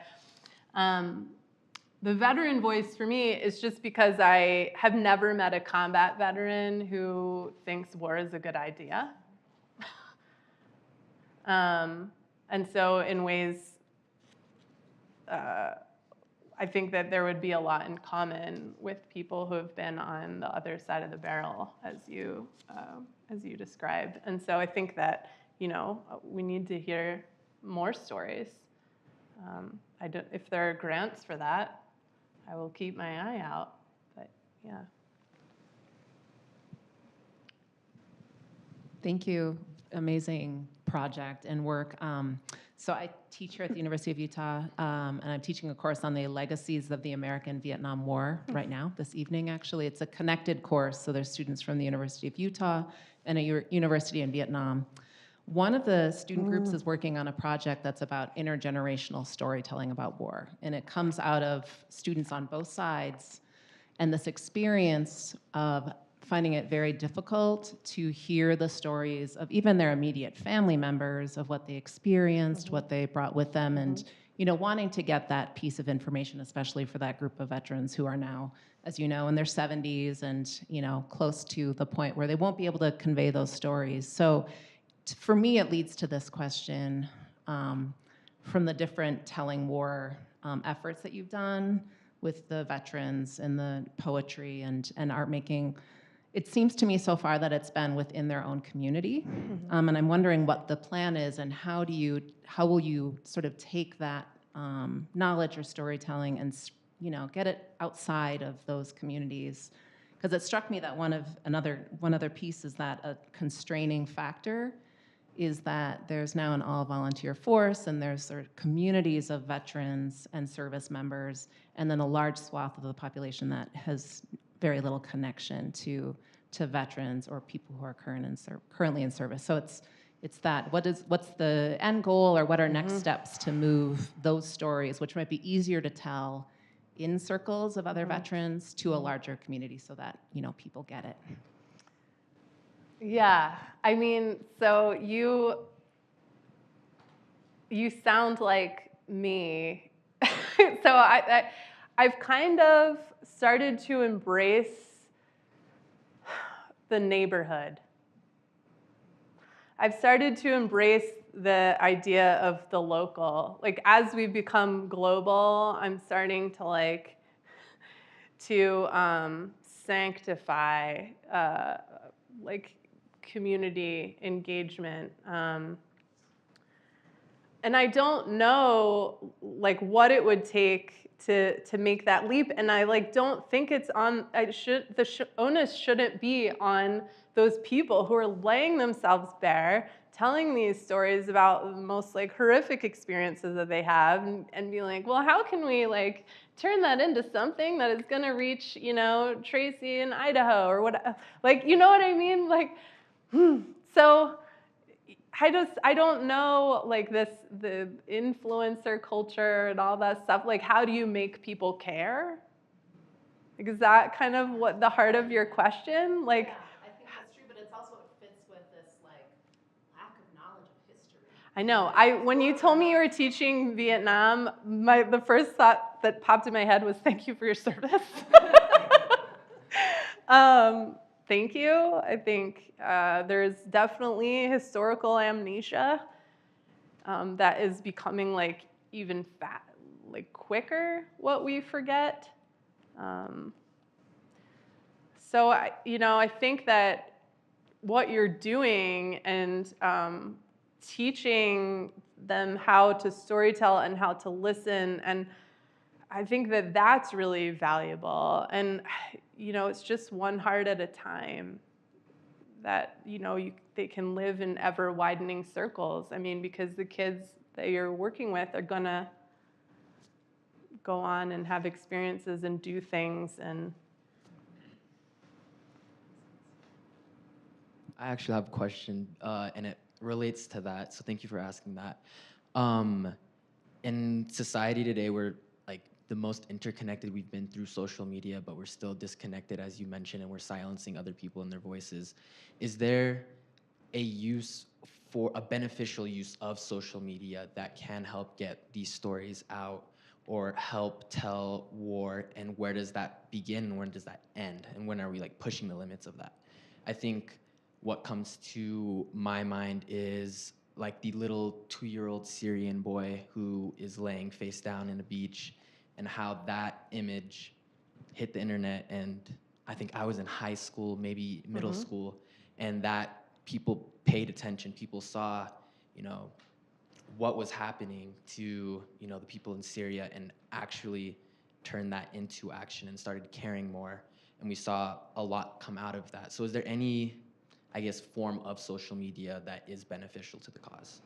The veteran voice for me is just because I have never met a combat veteran who thinks war is a good idea. And so in ways, I think that there would be a lot in common with people who have been on the other side of the barrel, as you described. And so I think that, you know, we need to hear more stories. If there are grants for that, I will keep my eye out, but yeah. Thank you. Amazing project and work. So I teach here at the University of Utah, and I'm teaching a course on the legacies of the American-Vietnam War right now, this evening, actually. It's a connected course, so there's students from the University of Utah and a university in Vietnam. One of the student groups is working on a project that's about intergenerational storytelling about war, and it comes out of students on both sides and this experience of finding it very difficult to hear the stories of even their immediate family members, of what they experienced, what they brought with them, and you know, wanting to get that piece of information, especially for that group of veterans who are now, as you know, in their 70s and you know, close to the point where they won't be able to convey those stories. So for me, it leads to this question from the different telling war efforts that you've done with the veterans and the poetry and art making. It seems to me so far that it's been within their own community, and I'm wondering what the plan is and how will you sort of take that knowledge or storytelling and you know, get it outside of those communities? Because it struck me that one other piece is that a constraining factor is that there's now an all-volunteer force, and there's sort of communities of veterans and service members, and then a large swath of the population that has very little connection to veterans or people who are currently in service. So it's that, what's the end goal, or what are next steps to move those stories, which might be easier to tell in circles of other veterans, to a larger community so that, you know, people get it. Yeah, I mean, so you sound like me. So I've kind of started to embrace the neighborhood. I've started to embrace the idea of the local. Like, as we become global, I'm starting to sanctify like community engagement. And I don't know like what it would take to make that leap. And I like don't think it's on. The onus shouldn't be on those people who are laying themselves bare, telling these stories about the most like horrific experiences that they have, and being like, well, how can we like turn that into something that is going to reach, you know, Tracy in Idaho or what? Like, you know what I mean? Like, so. I don't know like the influencer culture and all that stuff. Like, how do you make people care? Like, is that kind of what the heart of your question? Like, Yeah, I think that's true, but it's also it fits with this like lack of knowledge of history. I know. When you told me you were teaching Vietnam, the first thought that popped in my head was thank you for your service. Thank you. I think there's definitely historical amnesia that is becoming like even like quicker what we forget. So I think that what you're doing and teaching them how to storytell and how to listen, and I think that that's really valuable. And it's just one heart at a time that they can live in ever widening circles. I mean, because the kids that you're working with are gonna go on and have experiences and do things. And I actually have a question, and it relates to that. So thank you for asking that. In society today, we're like the most interconnected we've been through social media, but we're still disconnected, as you mentioned, and we're silencing other people and their voices. Is there a beneficial use of social media that can help get these stories out or help tell war? And where does that begin and when does that end? And when are we like pushing the limits of that? I think what comes to my mind is like the little 2-year-old Syrian boy who is laying face down in a beach, and how that image hit the internet. And I think I was in high school, maybe middle school, and that people paid attention. People saw, what was happening to, the people in Syria, and actually turned that into action and started caring more. And we saw a lot come out of that. So is there any, I guess, form of social media that is beneficial to the cause?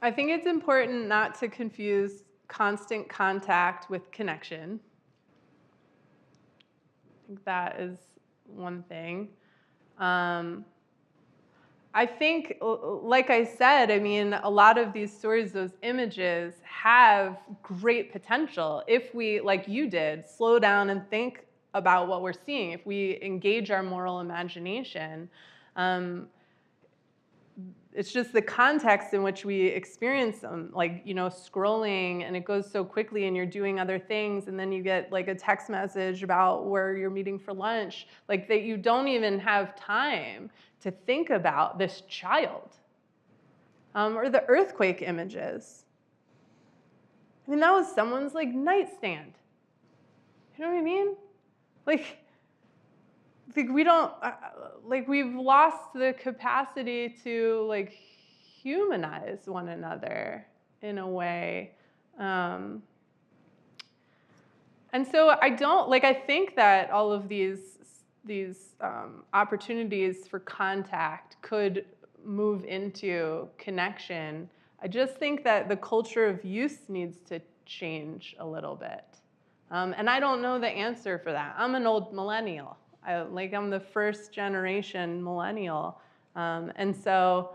I think it's important not to confuse constant contact with connection. I think that is one thing. I think, like I said, I mean, a lot of these stories, those images, have great potential if we, like you did, slow down and think about what we're seeing. If we engage our moral imagination, it's just the context in which we experience them, like, scrolling, and it goes so quickly and you're doing other things, and then you get like a text message about where you're meeting for lunch, like that you don't even have time to think about this child. Or the earthquake images. I mean, that was someone's like nightstand. You know what I mean? Like we don't, we've lost the capacity to like humanize one another in a way. And so I think that all of these opportunities for contact could move into connection. I just think that the culture of use needs to change a little bit. And I don't know the answer for that. I'm an old millennial. I'm the first generation millennial. And so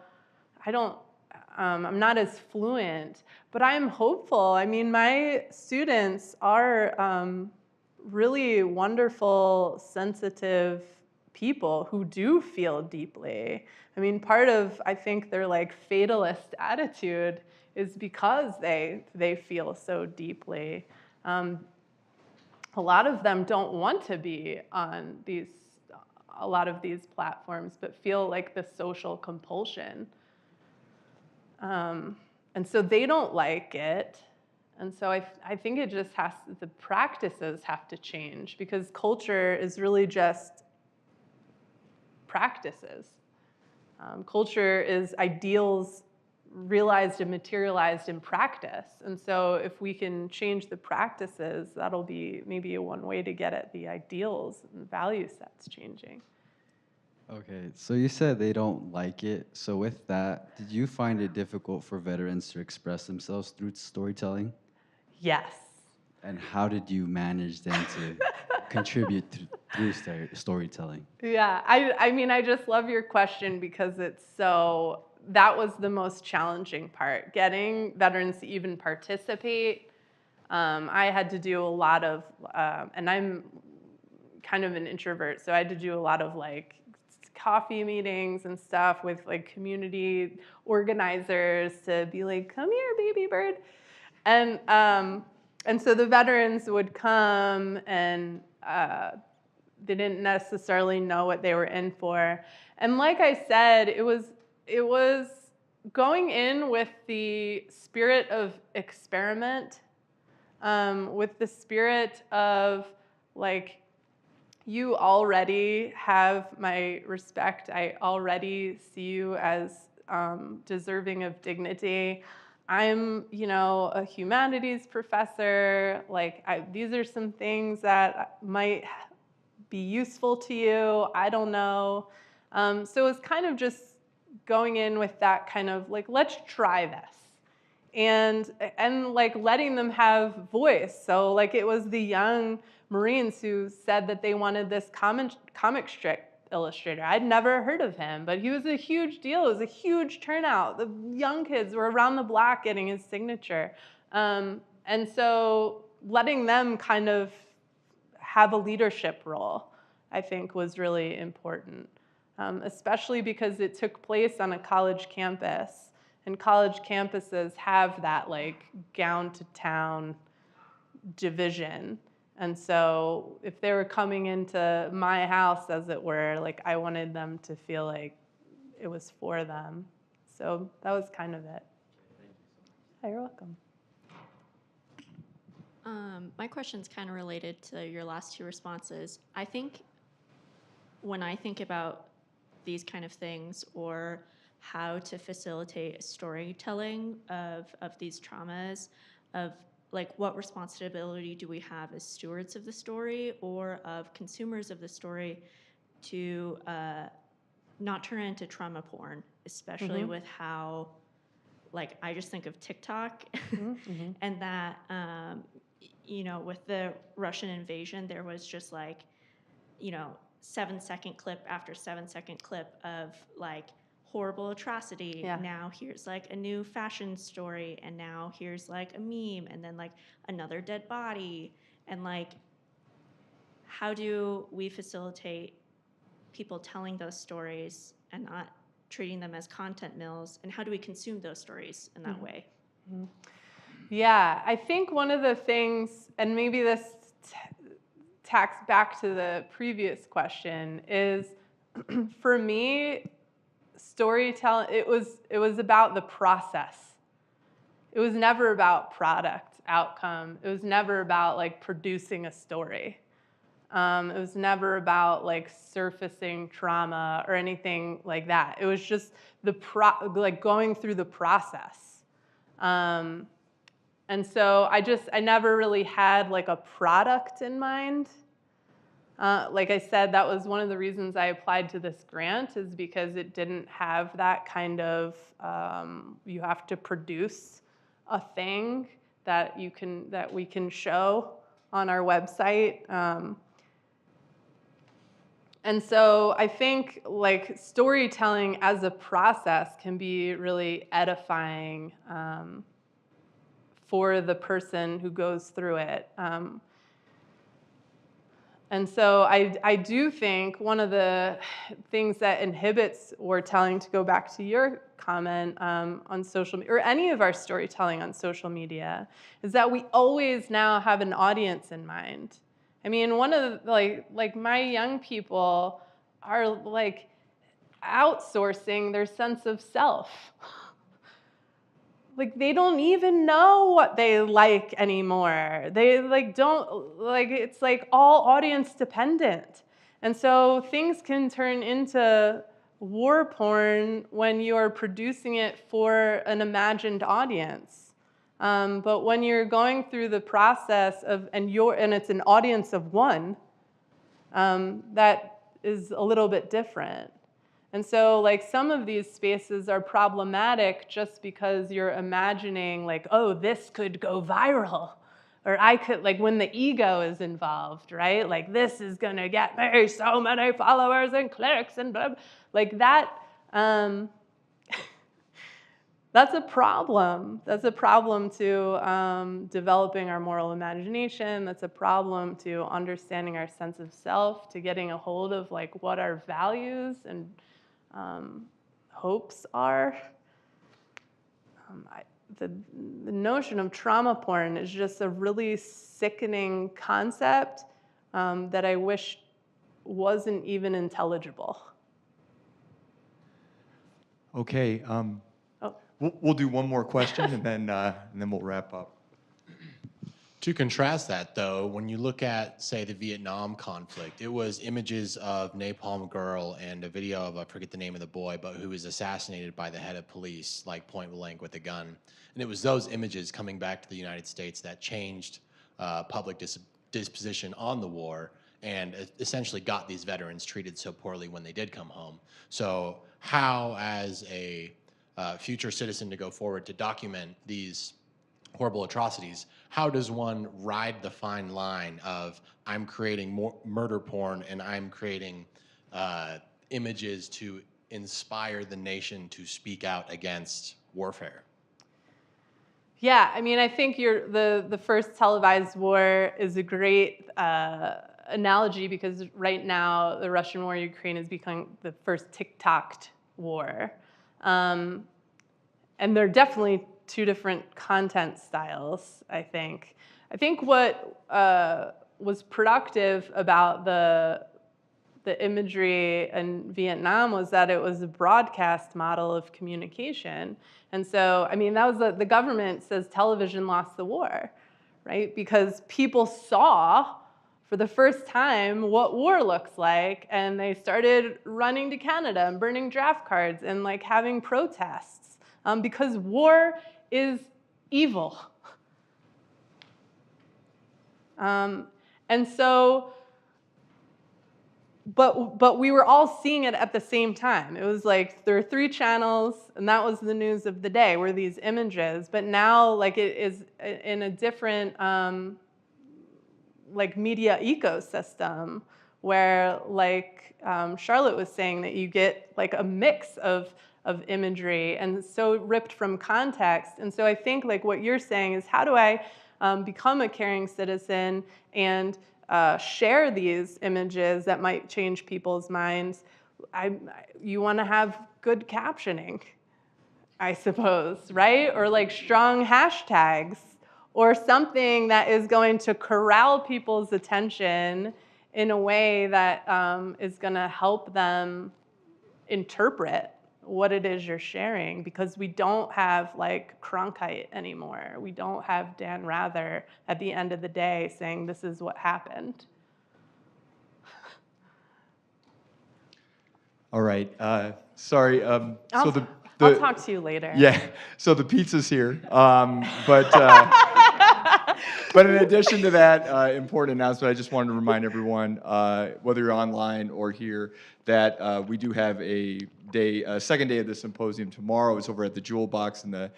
I'm not as fluent, but I'm hopeful. I mean, my students are really wonderful, sensitive people who do feel deeply. I mean, part of, I think, their like fatalist attitude is because they feel so deeply. A lot of them don't want to be on a lot of these platforms, but feel like the social compulsion. And so they don't like it. And so I think it just the practices have to change, because culture is really just practices. Culture is ideals realized and materialized in practice. And so if we can change the practices, that'll be maybe one way to get at the ideals and value sets changing. Okay, so you said they don't like it. So with that, did you find it difficult for veterans to express themselves through storytelling? Yes. And how did you manage then to contribute through storytelling? Yeah, I mean, I just love your question because that was the most challenging part, getting veterans to even participate. I had to do a lot of, and I'm kind of an introvert, so I had to do a lot of like coffee meetings and stuff with like community organizers to be like, come here, baby bird. And so the veterans would come and they didn't necessarily know what they were in for. And like I said, it was going in with the spirit of experiment, with the spirit of like, you already have my respect. I already see you as deserving of dignity. I'm, a humanities professor. Like, these are some things that might be useful to you. I don't know. So it's kind of just going in with that kind of like, let's try this. And like letting them have voice. So like it was the young Marines who said that they wanted this comic strip illustrator. I'd never heard of him, but he was a huge deal. It was a huge turnout. The young kids were around the block getting his signature. And so letting them kind of have a leadership role, I think, was really important, especially because it took place on a college campus. And college campuses have that like gown to town division. And so if they were coming into my house, as it were, like I wanted them to feel like it was for them. So that was kind of it. Oh, you're welcome. My question's kind of related to your last two responses. I think when I think about these kind of things or how to facilitate storytelling of these traumas, of like what responsibility do we have as stewards of the story or of consumers of the story to not turn it into trauma porn, especially with how, like, I just think of TikTok and that, with the Russian invasion, there was just like, 7-second clip after 7-second clip of like horrible atrocity. Yeah. Now here's like a new fashion story, and now here's like a meme, and then like another dead body. And like, how do we facilitate people telling those stories and not treating them as content mills? And how do we consume those stories in that way? Yeah, I think one of the things, and maybe this tacks back to the previous question, is for me, storytelling, it was about the process. It was never about product outcome. It was never about like producing a story. It was never about like surfacing trauma or anything like that. It was just like going through the process. And so I never really had like a product in mind. Like I said, that was one of the reasons I applied to this grant, is because it didn't have that kind of, you have to produce a thing that we can show on our website. And so I think like storytelling as a process can be really edifying for the person who goes through it. And so I do think one of the things that inhibits storytelling, to go back to your comment on social media, or any of our storytelling on social media, is that we always now have an audience in mind. I mean, one of the, like my young people are like outsourcing their sense of self. Like they don't even know what they like anymore. They like don't, like it's like all audience dependent. And so things can turn into war porn when you are producing it for an imagined audience. But when you're going through the process of, and it's an audience of one, that is a little bit different. And so like some of these spaces are problematic just because you're imagining like, oh, this could go viral. Or I could, like when the ego is involved, right? Like this is gonna get me so many followers and clicks and blah, blah. Like that, that's a problem. That's a problem to developing our moral imagination. That's a problem to understanding our sense of self, to getting a hold of like what our values and hopes are. The notion of trauma porn is just a really sickening concept that I wish wasn't even intelligible. Okay, we'll do one more question and then we'll wrap up. To contrast that, though, when you look at, say, the Vietnam conflict, it was images of Napalm Girl and a video of, I forget the name of the boy, but who was assassinated by the head of police, like point blank with a gun. And it was those images coming back to the United States that changed public disposition on the war and essentially got these veterans treated so poorly when they did come home. So how, as a future citizen to go forward to document these horrible atrocities, how does one ride the fine line of I'm creating more murder porn and I'm creating images to inspire the nation to speak out against warfare? Yeah, I mean, I think the first televised war is a great analogy because right now the Russian war in Ukraine has become the first TikToked war. And they're definitely two different content styles, I think. I think what was productive about the imagery in Vietnam was that it was a broadcast model of communication. And so, I mean, that was the government says television lost the war, right? Because people saw for the first time what war looks like, and they started running to Canada and burning draft cards and like having protests because war is evil. And so, but we were all seeing it at the same time. It was like there were 3 channels, and that was the news of the day, were these images. But now, like it is in a different like media ecosystem, where like Charlotte was saying that you get like a mix of imagery and so ripped from context. And so I think like what you're saying is, how do I become a caring citizen and share these images that might change people's minds? You want to have good captioning, I suppose, right? Or like strong hashtags, or something that is going to corral people's attention in a way that is going to help them interpret what it is you're sharing, because we don't have like Cronkite anymore. We don't have Dan Rather at the end of the day saying this is what happened. All right, sorry. I'll talk to you later. Yeah, so the pizza's here, but in addition to that important announcement, I just wanted to remind everyone, whether you're online or here, that we do have a second day of the symposium tomorrow. It's over at the Jewel Box in the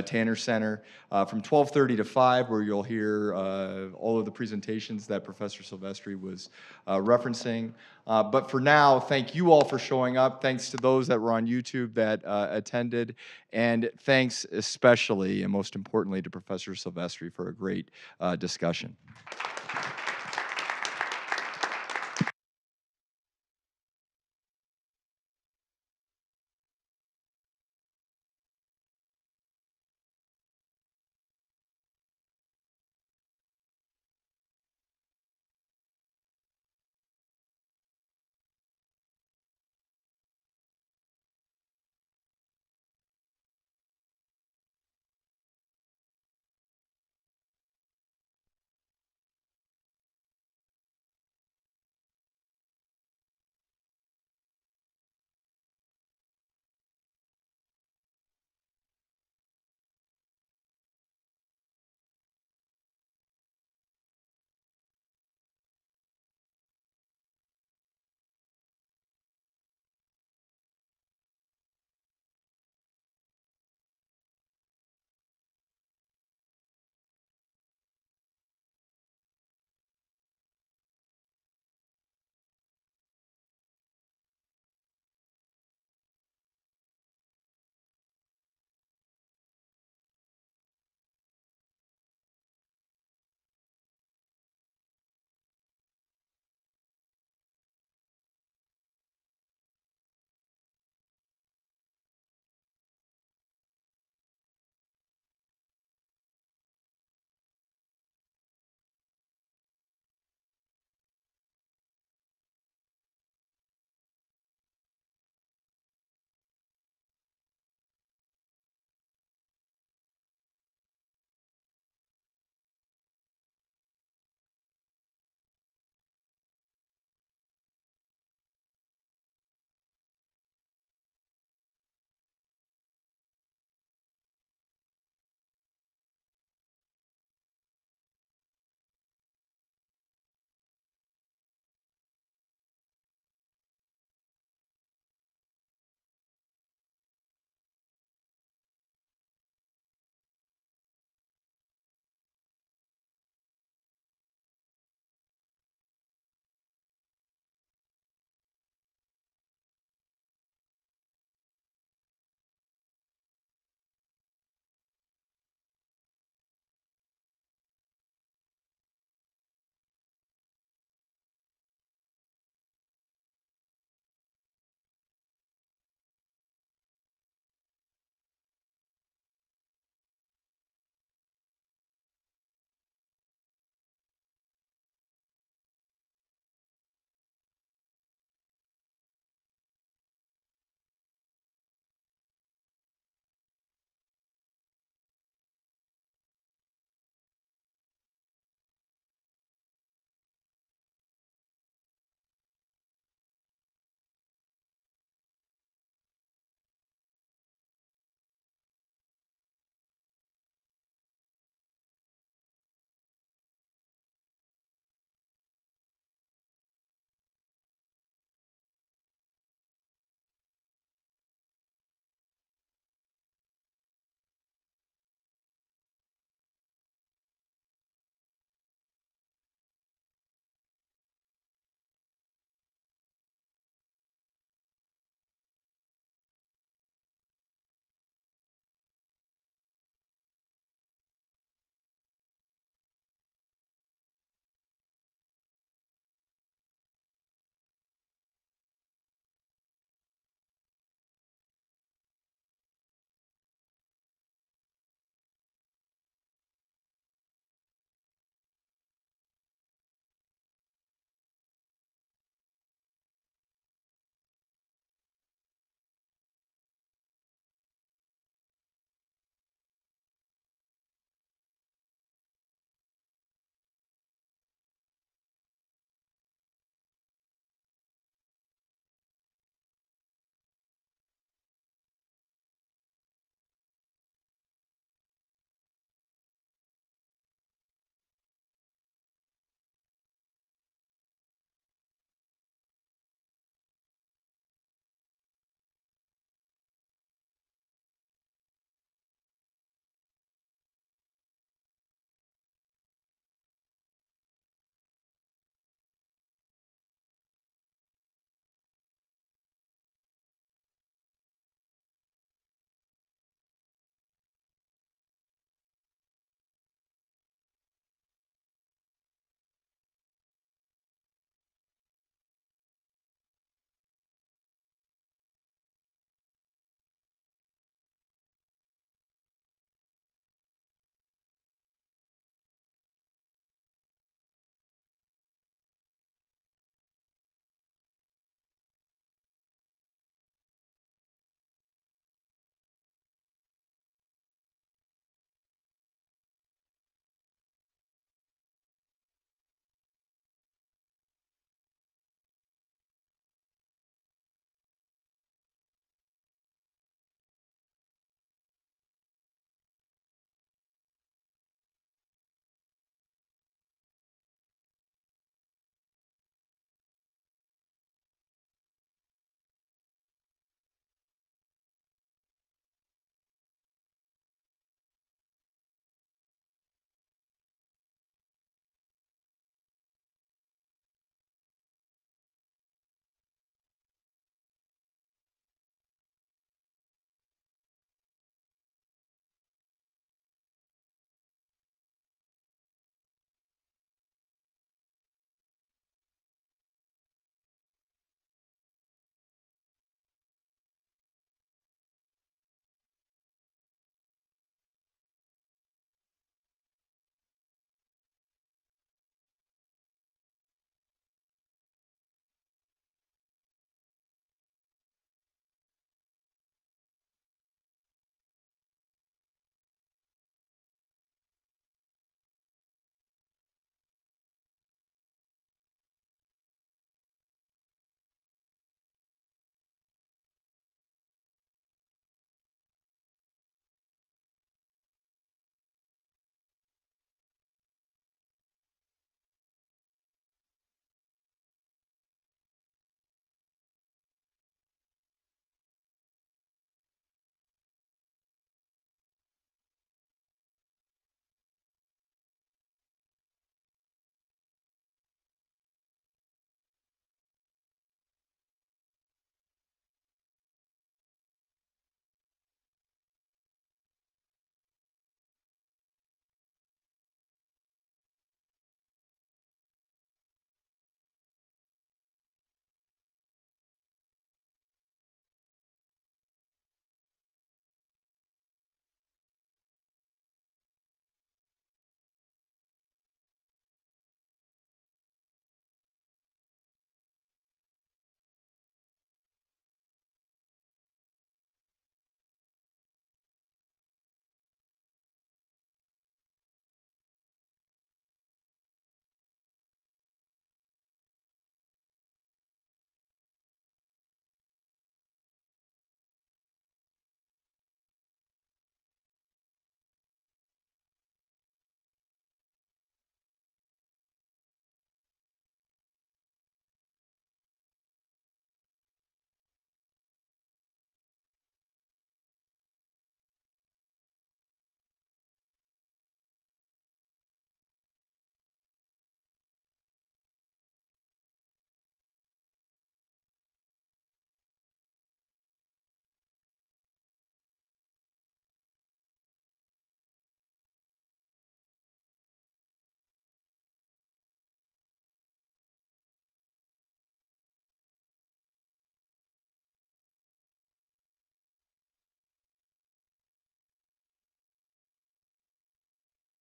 Tanner Center from 12:30 to 5, where you'll hear all of the presentations that Professor Silvestri was referencing. But for now, thank you all for showing up. Thanks to those that were on YouTube that attended. And thanks especially, and most importantly, to Professor Silvestri for a great discussion.